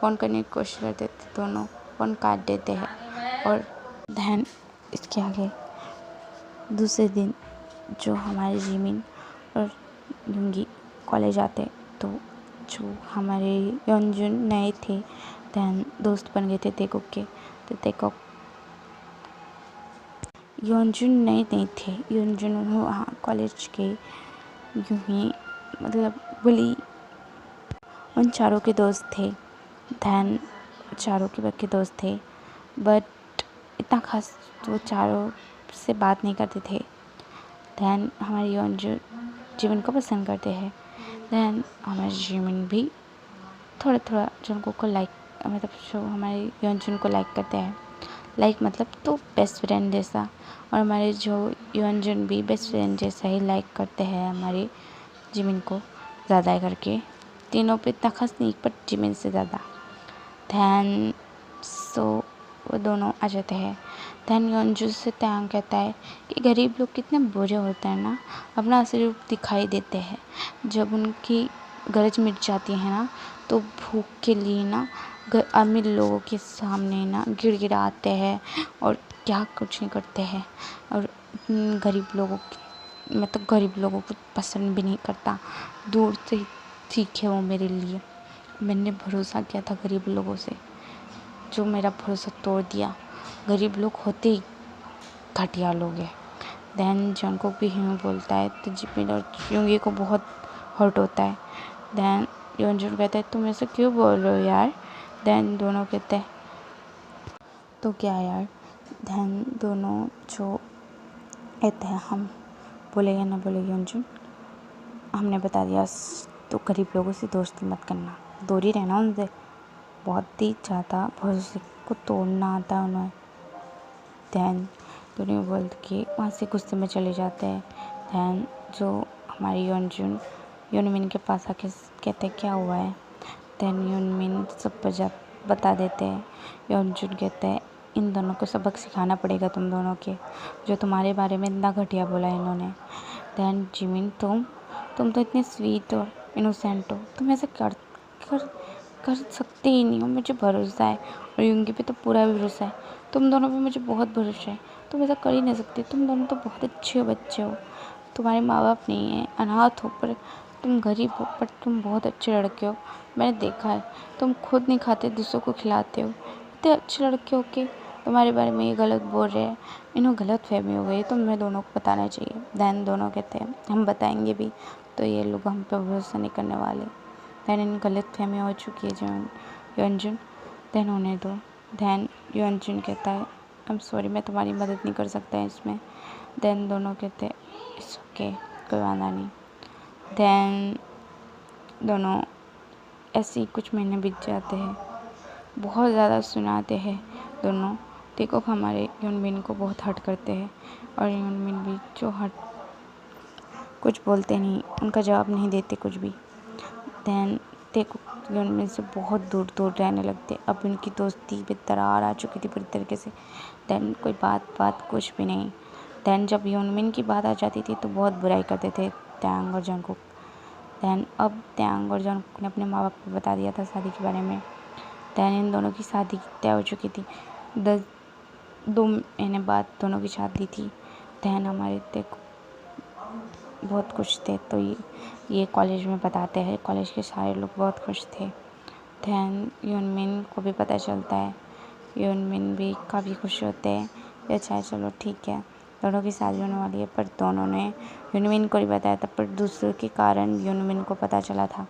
फ़ोन करने की कोशिश करते थे, दोनों फ़ोन काट देते हैं। और देन इसके आगे दूसरे दिन जो हमारे जिमिन और यूंगी कॉलेज आते तो जो हमारे योनजुन नए थे देन दोस्त बन गए थे तेकुक के। तो तेकुक योनजुन नए नहीं थे, योनजुन वहाँ कॉलेज के यूं ही मतलब बुली उन चारों के दोस्त थे। देन चारों के दोस्त थे बट इतना खास वो चारों से बात नहीं करते थे। देन हमारे योनजुन जिमिन को पसंद करते हैं। देन हमारे जिमिन भी थोड़ा थोड़ा जंगकुक को लाइक मतलब जो हमारे योनजुन को लाइक करते हैं, लाइक मतलब तो बेस्ट फ्रेंड जैसा। और हमारे जो योनजुन भी बेस्ट फ्रेंड जैसा ही लाइक करते हैं हमारे जिमिन को ज़्यादा करके। तीनों पे इतना खास नहीं पर जिमिन से ज़्यादा। दैन सो वो दोनों आ जाते हैं। दैन योनजुन से त्यांग कहता है कि गरीब लोग कितने बुरे होते हैं ना, अपना असली रूप दिखाई देते हैं। जब उनकी गरज मिट जाती है ना तो भूख के लिए ना अमीर लोगों के सामने ना गिड़गिड़ाते हैं और क्या कुछ नहीं करते हैं। और गरीब लोगों की मतलब गरीब लोगों को पसंद भी नहीं करता, दूर से ही ठीक है वो मेरे लिए। मैंने भरोसा किया था गरीब लोगों से, जो मेरा भरोसा तोड़ दिया। गरीब लोग होते ही घटिया लोग हैं। देन जंगकुक भी यूँ बोलता है तो जिमिन और यूंगी को बहुत हर्ट होता है। देन योनजुन कहता है तुम ऐसे क्यों बोल रहे हो यार। देन दोनों कहते हैं तो क्या यार। देन दोनों जो कहते हैं हम बोलेंगे ना बोलेंगे योनजुन, हमने बता दिया तो गरीब लोगों से दोस्ती मत करना, दूर ही रहना उनसे। बहुत ही ज़्यादा भरोसे को तोड़ना आता है उन्हें। दैन दोनों बोल के वहाँ से गुस्से में चले जाते हैं। दैन जो हमारी योनजुन यूनमिन के पास आके कहते हैं क्या हुआ है। दैन यूनमिन सब बता देते हैं। योनजुन कहते हैं इन दोनों को सबक सिखाना पड़ेगा तुम दोनों के, जो तुम्हारे बारे में इतना घटिया बोला इन्होंने। दैन जिमिन तुम तो इतने स्वीट और इनोसेंट हो, तुम ऐसे कर सकते ही नहीं हो, मुझे भरोसा है। और यूंगी पे तो पूरा भरोसा है, तुम दोनों पे मुझे बहुत भरोसा है, तुम ऐसा कर ही नहीं सकते। तुम दोनों तो बहुत अच्छे बच्चे हो, तुम्हारे माँ बाप नहीं हैं, अनाथ हो, पर तुम गरीब हो पर तुम बहुत अच्छे लड़के हो। मैंने देखा है तुम खुद नहीं खाते दूसरों को खिलाते हो। इतने अच्छे लड़के हो के तुम्हारे बारे में ये गलत बोल रहे हैं, इन्हें गलत फहमी हो गई, तुम्हें दोनों को बताना चाहिए। दैन दोनों कहते हैं हम बताएंगे भी तो ये लोग हम पे भरोसा नहीं करने वाले। दैन इन गलत फहमी हो चुकी है जो योनजुन, दैन होने दो। दैन योनजुन कहता है आई एम सॉरी मैं तुम्हारी मदद नहीं कर सकता इसमें। दैन दोनों कहते हैं इट्स ओके कोई वादा नहीं। दैन दोनों ऐसे ही कुछ महीने बीत जाते हैं, बहुत ज़्यादा सुनाते हैं दोनों। देखो हमारे यूनमिन को बहुत हर्ट करते हैं और यूनमिन भी जो हर्ट कुछ बोलते नहीं, उनका जवाब नहीं देते कुछ भी। दैन देखो यूनमिन से बहुत दूर दूर रहने लगते। अब उनकी दोस्ती पे दरार आ चुकी थी पूरी तरीके से। दैन कोई बात कुछ भी नहीं। दैन जब यूनमिन की बात आ जाती थी तो बहुत बुराई करते थे त्यांग और जंगकुक। दैन अब त्यांग और जंगकुक ने अपने माँ बाप को बता दिया था शादी के बारे में। दैन इन दोनों की शादी तय हो चुकी थी, 2 महीने बाद दोनों की शादी थी। दैन हमारे देखो बहुत खुश थे, तो ये कॉलेज में बताते हैं, कॉलेज के सारे लोग बहुत खुश थे। दैन यूनमिन को भी पता चलता है, यूनमिन भी काफ़ी खुश होते हैं। अच्छा है चलो ठीक है दोनों की शादी होने वाली है। पर दोनों ने यूनमिन को नहीं बताया था, पर दूसरे के कारण यूनमिन को पता चला था।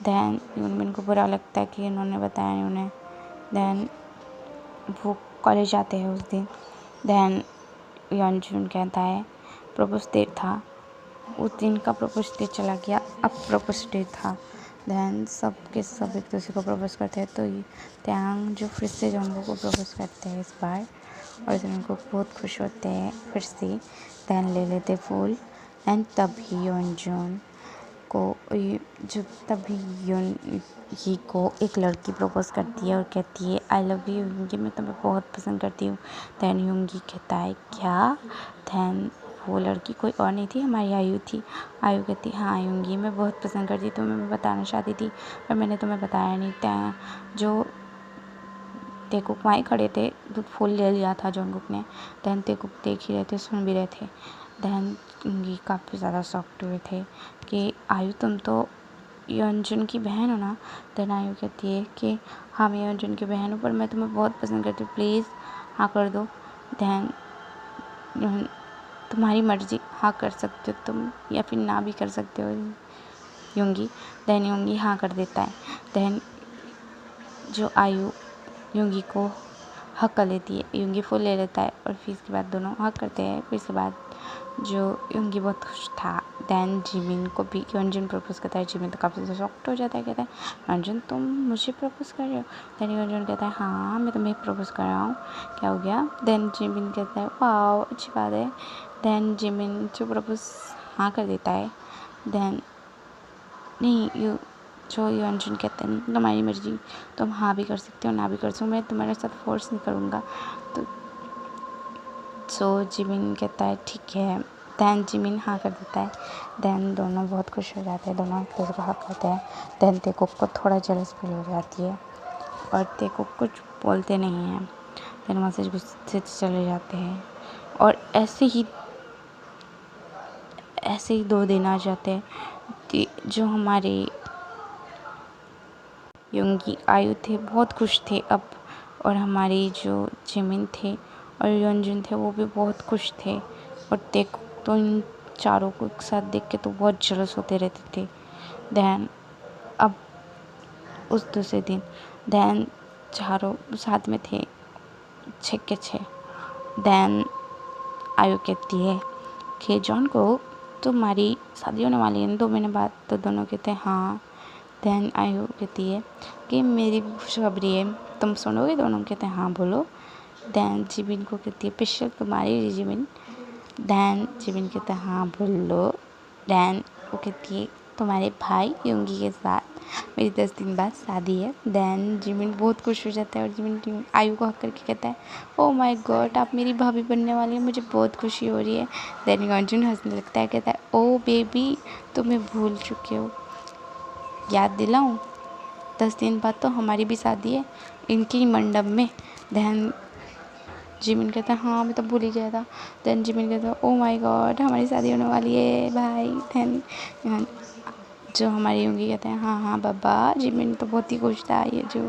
दैन यूनमिन को बुरा लगता है कि इन्होंने बताया नहीं उन्हें। दैन वो कॉलेज आते हैं उस दिन। दैन योनजुन कहता है प्रपोज डेट था, उस दिन का प्रपोज डेट चला गया, अब प्रपोज डेट था। दैन सब के सब एक दूसरे को प्रपोज करते हैं, तो त्यांग जो फिर से जंगकुक को प्रपोज करते हैं इस बार, और जंगकुक बहुत खुश होते हैं फिर से। दैन ले लेते फूल एंड तभी योनजुन को जो तभी युंगी को एक लड़की प्रपोज करती है और कहती है आई लव यू युंगी, मैं तुम्हें बहुत पसंद करती हूँ। दैन युंगी कहता है क्या? दैन वो लड़की कोई और नहीं थी, हमारी आयु थी। आयु कहती हाँ युंगी, मैं बहुत पसंद करती, तुम्हें मैं बताना चाहती थी पर मैंने तुम्हें बताया नहीं। तैं जो तेकुक वहीं खड़े थे, दूध फूल ले लिया था जॉनकुक ने। दैन तेकुक देख ही रहे थे, सुन भी रहे थे। दैन युंगी काफ़ी ज़्यादा शॉक्ड हुए थे कि आयु तुम तो योंजुन की बहन हो ना। दैन आयु कहती है कि हाँ मैं योंजुन की बहन हूँ पर मैं तुम्हें बहुत पसंद करती हूँ, प्लीज़ हाँ कर दो। दैन तुम्हारी मर्जी, हाँ कर सकते हो तुम या फिर ना भी कर सकते हो युंगी। दैन युंगी हाँ कर देता है। दैन जो आयु युंगी को हक कर लेती है, युंगी फूल ले लेता है और फिर इसके बाद दोनों हक करते हैं। फिर इसके बाद जो युंगी बहुत खुश था। दैन जिमिन को भी योंजुन प्रपोज करता है। जिमिन तो काफ़ी ज़्यादा शॉक्ड हो जाता है, कहता है योंजुन तुम मुझे प्रपोज कर रहे हो? दैन योंजुन कहता है हाँ मैं तुम्हें प्रपोज कर रहा हूँ, क्या हो गया? दैन जिमिन कहता है वाह अच्छी बात है। दैन जिमिन जो प्रपोज हाँ कर देता है। दैन नहीं जो योंजुन कहते हैं तुम्हारी मर्जी, तुम हाँ भी कर सकते हो ना भी कर सकते हो, मैं तुम्हारे साथ फोर्स नहीं करूँगा। तो जिमिन कहता है ठीक है। दैन जिमिन हाँ कर देता है। दैन दोनों बहुत खुश हो जाते हैं, दोनों एक दूसरे को हक करते हैं। दैन तेकुक को थोड़ा जेलस फील हो जाती है और तेकुक कुछ बोलते नहीं हैं। दैन वहाँ से गुस्से से चले जाते हैं और ऐसे ही 2 दिन आ जाते हैं कि जो हमारे युंगी आयु थे बहुत खुश थे अब, और हमारे जो जिमिन थे और योंजुन थे वो भी बहुत खुश थे। और तेकुक तो इन चारों को एक साथ देख के तो बहुत जेलस होते रहते थे। दैन अब उस दूसरे दिन दैन चारों साथ में थे 6 के 6। दैन आयु कहती है कि जॉन को तुम्हारी शादी होने वाली है 2 महीने बाद? तो दोनों कहते हैं हाँ। दैन आयु कहती है कि मेरी भी खुशखबरी है, तुम सुनोगे? दोनों कहते हैं हाँ बोलो। दैन जिमिन को कहती है स्पेशल तुम्हारी जिमिन। दैन जिमिन कहता है हाँ बोलो। दैन वो कहती है तुम्हारे भाई युंगी के साथ मेरी 10 दिन बाद शादी है। दैन जिमिन बहुत खुश हो जाता है और जिमिन आयु को हक करके कहता है ओह माय गॉड आप मेरी भाभी बनने वाली है, मुझे बहुत खुशी हो रही है। दैन योंजुन हंसने लगता है, कहता है ओह बेबी तुम्हें भूल चुके हो, याद दिलाऊं 10 दिन बाद तो हमारी भी शादी है इनकी मंडप में। दैन जिमिन कहता है हाँ मैं तो भूल ही गया था। दैन जिमिन कहता है ओह माय गॉड हमारी शादी होने वाली है भाई। दैन जो हमारी युंगी कहते हैं हाँ हाँ बाबा। जिमिन तो बहुत ही खुश था, ये जो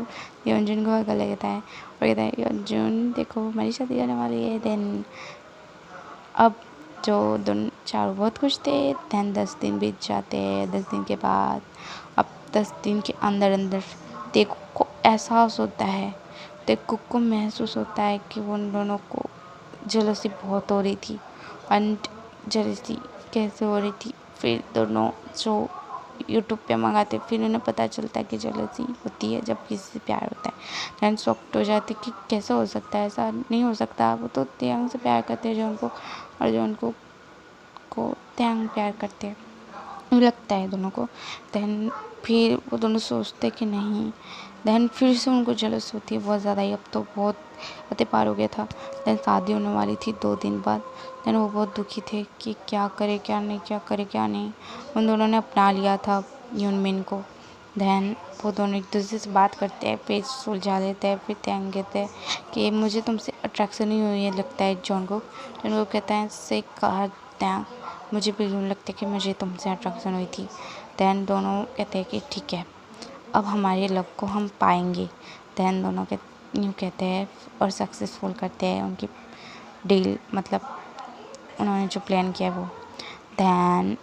योंजुन को गले कहता है और कहता है योंजुन देखो हमारी शादी होने वाली है। देन अब जो दोनों चारों बहुत खुश थे। दैन 10 दिन बीत जाते हैं। 10 दिन के बाद अब 10 दिन के अंदर अंदर तेकुक को एहसास होता है, तेकुक को महसूस होता है कि वो उन दोनों को जेलसी बहुत हो रही थी। एंड जेलसी कैसे हो रही थी, फिर दोनों जो यूट्यूब पे मंगाते फिर उन्हें पता चलता है कि जेलसी होती है जब किसी से प्यार होता है। दैन शॉक्ड हो जाते कि कैसे हो सकता है, ऐसा नहीं हो सकता, वो तो त्यांग से प्यार करते हैं जो उनको, और जो उनको को त्यांग प्यार करते हैं लगता है दोनों को। दैन फिर वो दोनों सोचते कि नहीं। दैन फिर से उनको जेलस होती है बहुत ज़्यादा ही, अब तो बहुत अति पार हो गया था। दैन शादी होने वाली थी 2 दिन बाद। दैन वो बहुत दुखी थे कि क्या करे क्या नहीं, क्या करे क्या नहीं। उन दोनों ने अपना लिया था युनमिन को। दैन वो दोनों एक दूसरे से बात करते हैं, फिर सुलझा लेते हैं। फिर त्यांग कहते हैं कि मुझे तुमसे अट्रैक्शन ही हुई है लगता है जॉन को। कहता है से कहा त्यांग मुझे भी यूँ लगता है कि मुझे तुमसे अट्रैक्शन हुई थी। दैन दोनों कहते हैं कि ठीक है अब हमारे लव को हम पाएंगे। दैन दोनों के यूँ कहते हैं और सक्सेसफुल करते हैं उनकी डील, मतलब उन्होंने जो प्लान किया वो। दैन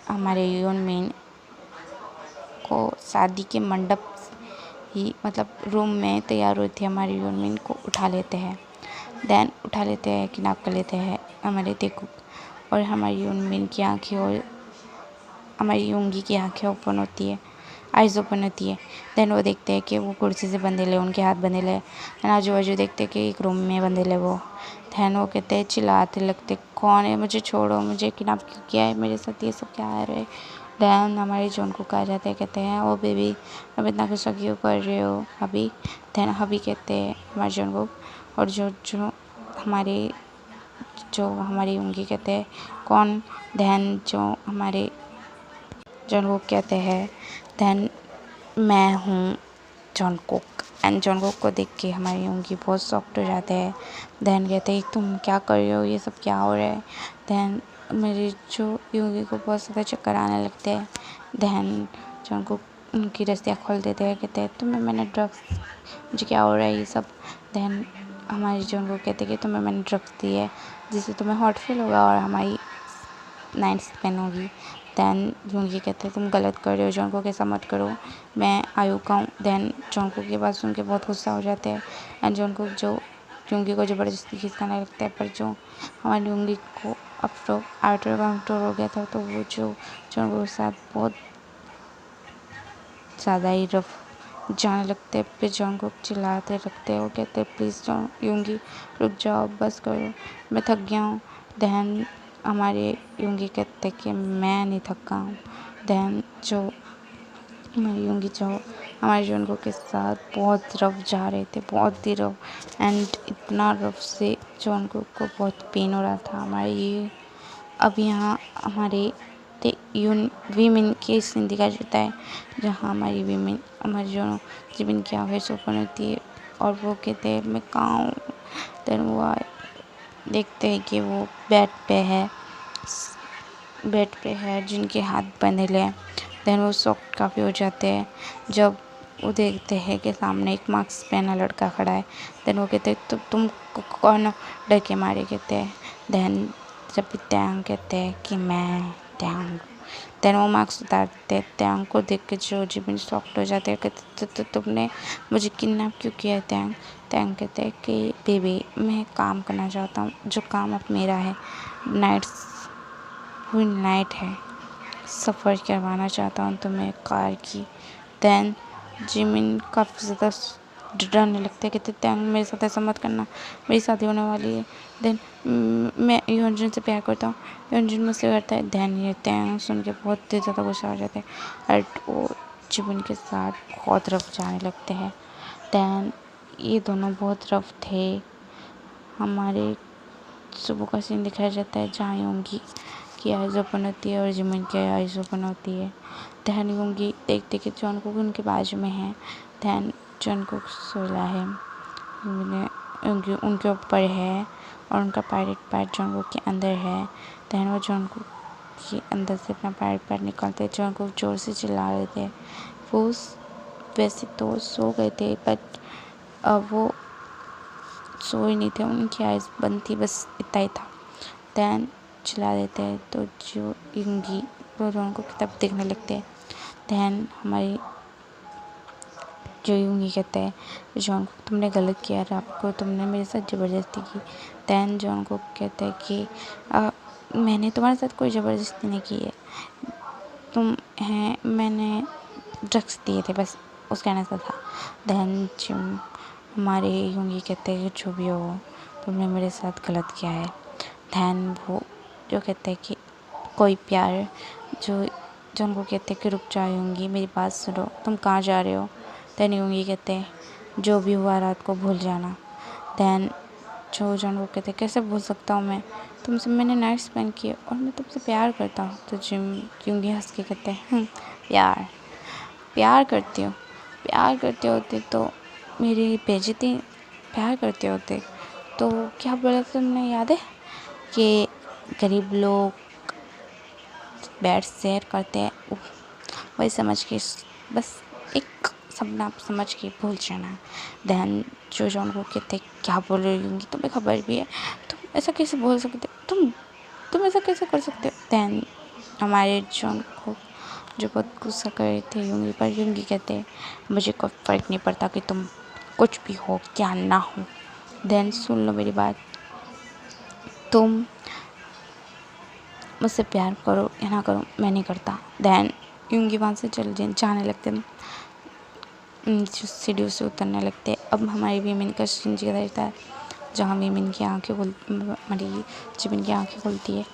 हमारे युनमिन को शादी के मंडप ही मतलब रूम में तैयार हुई थी, हमारे युनमिन को उठा लेते हैं। दैन उठा लेते हैं, किडनैप कर लेते हैं हमारे तेकुक, और हमारी युनमिन की आँखें और हमारी युंगी की आँखें ओपन होती है, आइज़ ओपन होती है। दैन वो देखते हैं कि वो कुर्सी से बंधे ले, उनके हाथ बंधे ले, आजू बाजू देखते हैं कि एक रूम में बंधे ले वो। दैन वो कहते हैं चिल्लाते लगते कौन है, मुझे छोड़ो, मुझे किडनैप क्यों किया है, मेरे साथ ये सब क्या आ रहा है। देन हमारे जॉनकुक आ जाते हैं, कहते हैं ओ बेबी अब इतना गुस्सा क्यों कर रहे हो अभी। देन अभी कहते हैं हमारे जॉनकुक, और जो हमारी उंगली कहते हैं कौन। देन जो हमारे जॉनकुक कहते हैं देन मैं हूँ जॉनकुक। एंड जॉनकुक को देख के हमारी उंगली बहुत सॉफ्ट हो जाते हैं। देन कहते हैं तुम क्या कर रहे हो, ये सब क्या हो रहा है। देन मेरी जो उंगली को बहुत ज़्यादा चक्कर आने लगते हैं। देन जॉनकुक उनकी रस्सियाँ खोल देते हैं, कहते हैं तुम्हें मैंने ड्रग्स, मुझे क्या हो रहा है ये सब। देन हमारी जॉनकुक कहते हैं कि तुम्हें मैंने ड्रग्स दी है जिससे तुम्हें हॉट फील होगा और हमारी नाइट स्पेन होगी। देन जॉनकुक कहते हैं तुम गलत कर रहे हो जॉनकुक, ऐसा मत करो, मैं आयु का हूँ। देन जॉनकुक की बात सुन के बहुत गुस्सा हो जाते हैं। एंड जॉनकुक जो उंगली को ज़बरदस्ती खींचने लगता है, पर जो हमारी उंगली को अब तो आउटर कंट्रोल हो गया था, तो वो जो जॉनकुक के साथ बहुत ज़्यादा ही रफ जाने लगते हैं। फिर जॉनकुक चिल्लाते रखते हैं, वो कहते हैं प्लीज़ उंगली रुक जाओ, बस करो, मैं थक गया हूँ। देन हमारे उंगली कहते हैं कि मैं नहीं थका हूँ। देन जो हमारी उंगली जो हमारे जॉनकुक के साथ बहुत रफ जा रहे थे, बहुत ही रफ, एंड इतना रफ से जॉनकुक को बहुत पेन हो रहा था। हमारे ये अब यहाँ हमारे वीमेन की सीन दिखाया जाता है, जहाँ हमारी वीमेन हमारी जो ज़मीन की आवाज़ ओपन होती है और वो कहते हैं मैं कहाँ हूँ। देन वो देखते हैं कि वो बेड पे है जिनके हाथ बंधे हैं। देन वो शॉक्ड काफ़ी हो जाते हैं जब वो देखते हैं कि सामने एक मास्क पहना लड़का खड़ा है। देन वो कहते हैं तुम कौन हो, डर के मारे कहते हैं। देन जब भी त्यांग कहते हैं कि मैं त्यांग, देन वो मास्क उतारते हैं। त्यांग को देख के जो जिमिन शॉक्ड हो जाते हैं, कहते तो तुमने मुझे किडनैप क्यों किया है त्यांग। त्यांग कहते हैं कि बेबी मैं काम करना चाहता हूँ, जो काम अब मेरा है, पूरी नाइट है, सफ़र करवाना चाहता हूँ तुम्हें कार की। देन जिमिन काफ़ी ज़्यादा डरने लगते हैं, कहते त्यांग मेरे साथ ऐसा मत करना, मेरी शादी होने वाली है। देन मैं योंजुन से प्यार करता हूँ, योंजुन मुझसे करता है। देन ये त्यांग सुन के बहुत ही ज़्यादा गुस्सा हो जाते हैं और वो जिमिन के साथ बहुत रफ जाने लगते हैं। देन ये दोनों बहुत रफ थे। हमारे सुबह का सीन दिखाया जाता है जहाँ योंगी की आइज़ ओपन होती है और जिमिन की आइज़ ओपन होती है। देन योंगी देखते कि जॉनकुक उनके बाजू में है। देन जॉनकुक सोया है, योंगी उनके ऊपर है और उनका पायरेट पैर जॉनकुक के अंदर है। देन वो जॉनकुक के अंदर से अपना पायरेट पैर निकालते, जॉनकुक जोर से चिल्ला रहे थे। वो वैसे तो सो गए थे बट अब वो सोए नहीं थे, उनकी आइज़ बंद थी, बस इतना ही था। देन चिल्ला देते हैं तो जो योंगी वो जॉनकुक की तरफ देखने लगते हैं। देन हमारी जो योंगी कहते हैं जॉनकुक तुमने गलत किया, रात को तुमने मेरे साथ ज़बरदस्ती की। देन जॉनकुक कहते हैं कि मैंने तुम्हारे साथ कोई ज़बरदस्ती नहीं की है, मैंने ड्रग्स दिए थे, बस उस कहने से था। देन हमारे योंगी कहते हैं कि जो भी हो तुमने मेरे साथ गलत किया है। देन वो जो कहते हैं कि कोई प्यार, जो उनको कहते हैं कि रुक जाओ योंगी मेरी बात सुनो, तुम कहाँ जा रहे हो। देन योंगी कहते हैं जो भी हुआ रात को भूल जाना। देन जो को कहते हैं कैसे भूल सकता हूँ मैं, तुमसे मैंने नाइट स्पेंड किए और मैं तुमसे प्यार करता हूँ। तो योंगी हंस के कहते हैं प्यार करते होते तो मेरी बेइज्जती, प्यार करते होते तो क्या बोला था तुमने, याद है कि गरीब लोग बेड शेयर करते हैं, वही समझ के बस एक सपना समझ के भूल जाना। देन जो को कहते क्या बोल रही होंगी, तुम्हें खबर भी है, तुम ऐसा कैसे बोल सकते, तुम ऐसा कैसे कर सकते हो। देन हमारे जॉन को जो बहुत गुस्सा कर रहे थे योंगी पर, योंगी कहते हैं मुझे कोई फ़र्क नहीं पड़ता कि तुम कुछ भी हो क्या ना हो। देन सुन लो मेरी बात, तुम मुझसे प्यार करो या ना करो मैं नहीं करता। देन योंगी वहाँ से जाने लगते हैं, जो सीढ़ियों से उतरने लगते हैं। अब हमारी वीमेन का सीन रहता है जहाँ मीमिन की आंखें हमारी जिमिन की आंखें खुलती है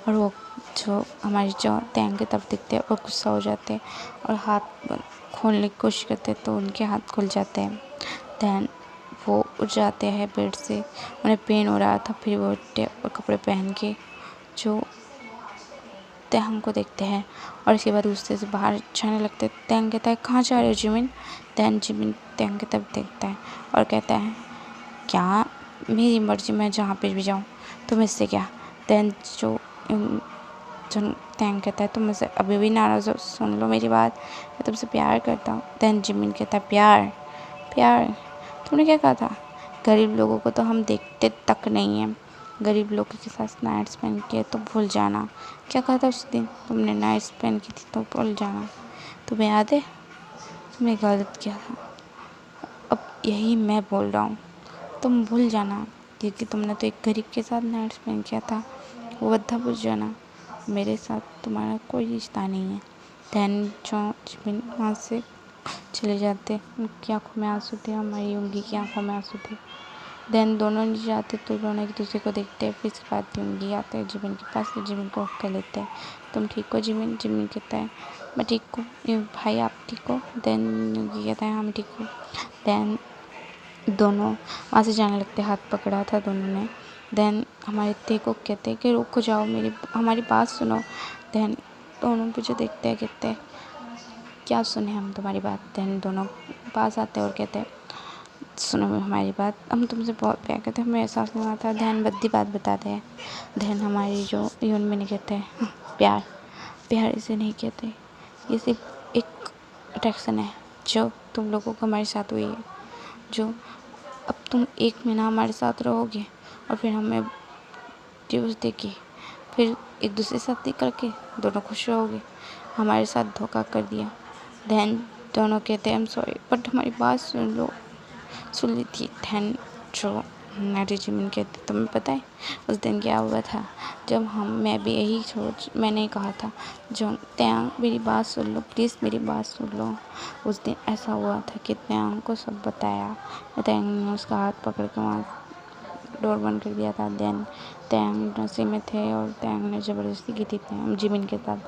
और वो जो हमारी जो तैंग की तरफ दिखते हैं वो गुस्सा हो जाते हैं और हाथ खोलने की कोशिश करते हैं तो उनके हाथ खुल जाते हैं। दैन वो उठ जाते हैं बेड से, उन्हें पेन हो रहा था, फिर वो उठते और कपड़े पहन के जो तैंग को देखते हैं और इसके बाद गुस्से से बाहर जाने लगते हैं। तैंग कहता है कहाँ जा रहे हो जिमिन? दैन जिमिन तैंग की तरफ देखता है और कहता है क्या मेरी मर्जी, मैं जहाँ पे भी जाऊँ तुम इससे क्या? दैन जो तैंग कहता है तुम मुझसे अभी भी नाराज़ हो, सुन लो मेरी बात, मैं तुमसे प्यार करता हूँ। दैन जिमिन कहता है प्यार प्यार, तुमने क्या कहा था? गरीब लोगों को तो हम देखते तक नहीं हैं, गरीब लोगों के साथ नाइट स्पेंड किए तो भूल जाना। क्या कहा था उस दिन तुमने नाइट स्पेंड की थी तो भूल जाना, तुम्हें याद है? तुमने गलत किया था, अब यही मैं बोल रहा हूँ, तुम भूल जाना क्योंकि तुमने तो एक गरीब के साथ नाइट स्पेंड किया था, वो बद्दा भूल जाना, मेरे साथ तुम्हारा कोई रिश्ता नहीं है। दैन जो जिमिन वहाँ से चले जाते, उनकी आंखों में आंसू थे, हमारी युंगी की आंखों में आंसू थे। दैन दोनों नीचे जाते तो दोनों एक दूसरे को देखते हैं। फिर इसके बाद युंगी आते हैं जिमिन के पास तो जिमिन को कह लेते हैं तुम ठीक हो जिमिन? जिमिन कहता है मैं ठीक हूँ। भाई आप ठीक हो? दैन युंगी कहता है हाँ मैं ठीक हूँ। दैन दोनों वहाँ से जाने लगते, हाथ पकड़ा था दोनों ने। दैन हमारे ते को कहते हैं कि रुक जाओ, हमारी बात सुनो। दैन दोनों मुझे देखते हैं, कहते हैं क्या सुने हम तुम्हारी बात? दैन दोनों पास आते हैं और कहते हैं सुनो हमारी बात, हम तुमसे बहुत प्यार करते हैं, हमें एहसास नहीं आता। ध्यान बद्दी बात बताते हैं। ध्यान हमारी जो यून में नहीं कहते हैं प्यार, प्यार इसे नहीं कहते, ये सिर्फ एक अट्रैक्शन है जो तुम लोगों को हमारे साथ हुई है, जो अब तुम 1 महीना हमारे साथ रहोगे और फिर हमें डिवोर्स देके फिर एक दूसरे साथ निकल के दोनों खुश रहोगे, हमारे साथ धोखा कर दिया। दैन दोनों कहते हैं आई एम सॉरी बट हमारी बात सुन ली थी। दैन जो हमारे जिमिन कहते तुम्हें पता है उस दिन क्या हुआ था? जब मैं भी यही मैंने कहा था जो त्यांग मेरी बात सुन लो प्लीज़, मेरी बात सुन लो। उस दिन ऐसा हुआ था कि त्यांग को सब बताया, त्यांग ने उसका हाथ पकड़ के वहाँ डोर बंद कर दिया था। देन त्यांग नशे में थे और त्यांग ने ज़बरदस्ती की थी जिमिन के साथ,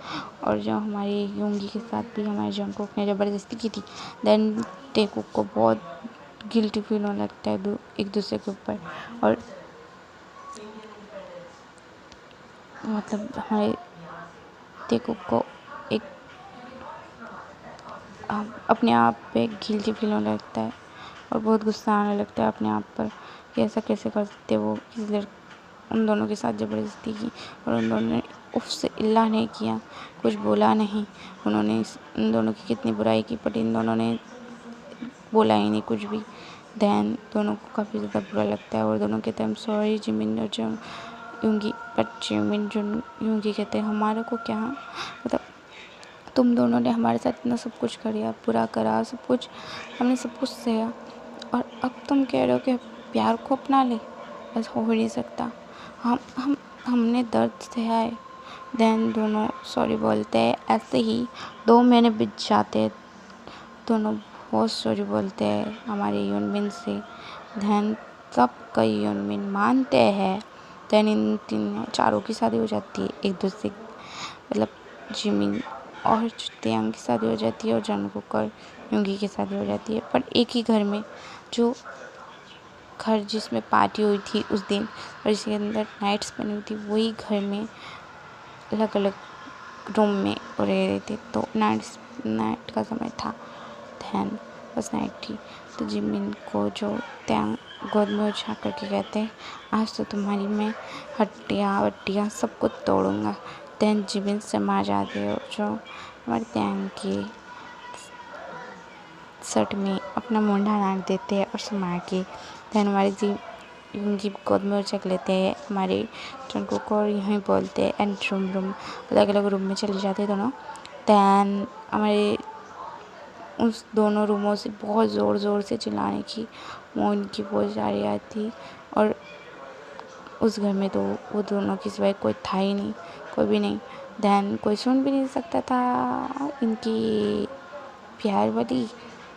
और जो हमारी युंगी के साथ भी हमारे जंगकुक ने ज़बरदस्ती की थी। देन टेकुक को बहुत गिल्टी फील होने लगता है एक दूसरे के ऊपर, और मतलब हमारे टेकुक को एक अपने आप पे गिल्टी फील होने लगता है और बहुत गुस्सा आने लगता है अपने आप पर कि ऐसा कैसे कर सकते वो किसी उन दोनों के साथ ज़बरदस्ती की, और उन दोनों ने उससे इल्ला नहीं किया, कुछ बोला नहीं। उन्होंने इन दोनों की कितनी बुराई की बट इन दोनों ने बोला ही नहीं कुछ भी। दैन दोनों को काफ़ी ज़्यादा बुरा लगता है और दोनों कहते हैं सॉरी जिमिन और जो युंगी, बट जिमिन जो युंगी कहते हैं हमारे को क्या, मतलब तुम दोनों ने हमारे साथ इतना सब कुछ किया, पूरा करा सब कुछ, हमने सब कुछ सहा, और अब तुम कह रहे हो कि प्यार को अपना ले, ऐसा हो ही नहीं सकता। हमने दर्द सहा है। दैन दोनों सॉरी बोलते हैं। ऐसे ही 2 महीने बीत जाते हैं, दोनों बहुत सॉरी बोलते हैं हमारे यूनमिन से। दैन सब कई यूनमिन मानते हैं। दैन इन चारों की शादी हो जाती है एक दूसरे, मतलब जिमिन और त्यांग की शादी हो जाती है और जंगकुक और युंगी की शादी हो जाती है, पर एक ही घर में, जो घर जिसमें पार्टी हुई थी उस दिन और जिसके अंदर नाइट स्पेंड हुई थी वही घर में अलग अलग रूम में रह रहे थे। तो नाइट का समय था, दैन बस नाइट थी। तो जिमिन को जो त्यांग गोद में उठा करके कहते हैं आज तो तुम्हारी मैं हड्डियाँ वड्डियाँ सब कुछ तोड़ूंगा। दैन जिमिन समा जाते हैं और जो हमारे त्यांग की शर्ट में अपना मुंडा नाक देते हैं और समा के दैन हमारे युंगी गोद में उचक लेते हैं हमारे जंगकुक और यहीं बोलते हैं एंड रूम अलग अलग रूम में चले जाते हैं दोनों। दैन हमारे उस दोनों रूमों से बहुत ज़ोर ज़ोर से चिल्लाने की मौन की बहुत आ रही थी, और उस घर में तो वो दोनों की सिवाय कोई था ही नहीं, कोई भी नहीं। दैन कोई सुन भी नहीं सकता था इनकी प्यार वाली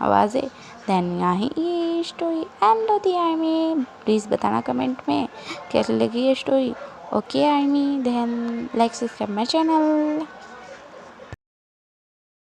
आवाज़ें। देन यहाँ ये स्टोरी एंड होती है आर्मी। प्लीज़ बताना कमेंट में कैसी लगी ये story. Okay army, then like subscribe my channel.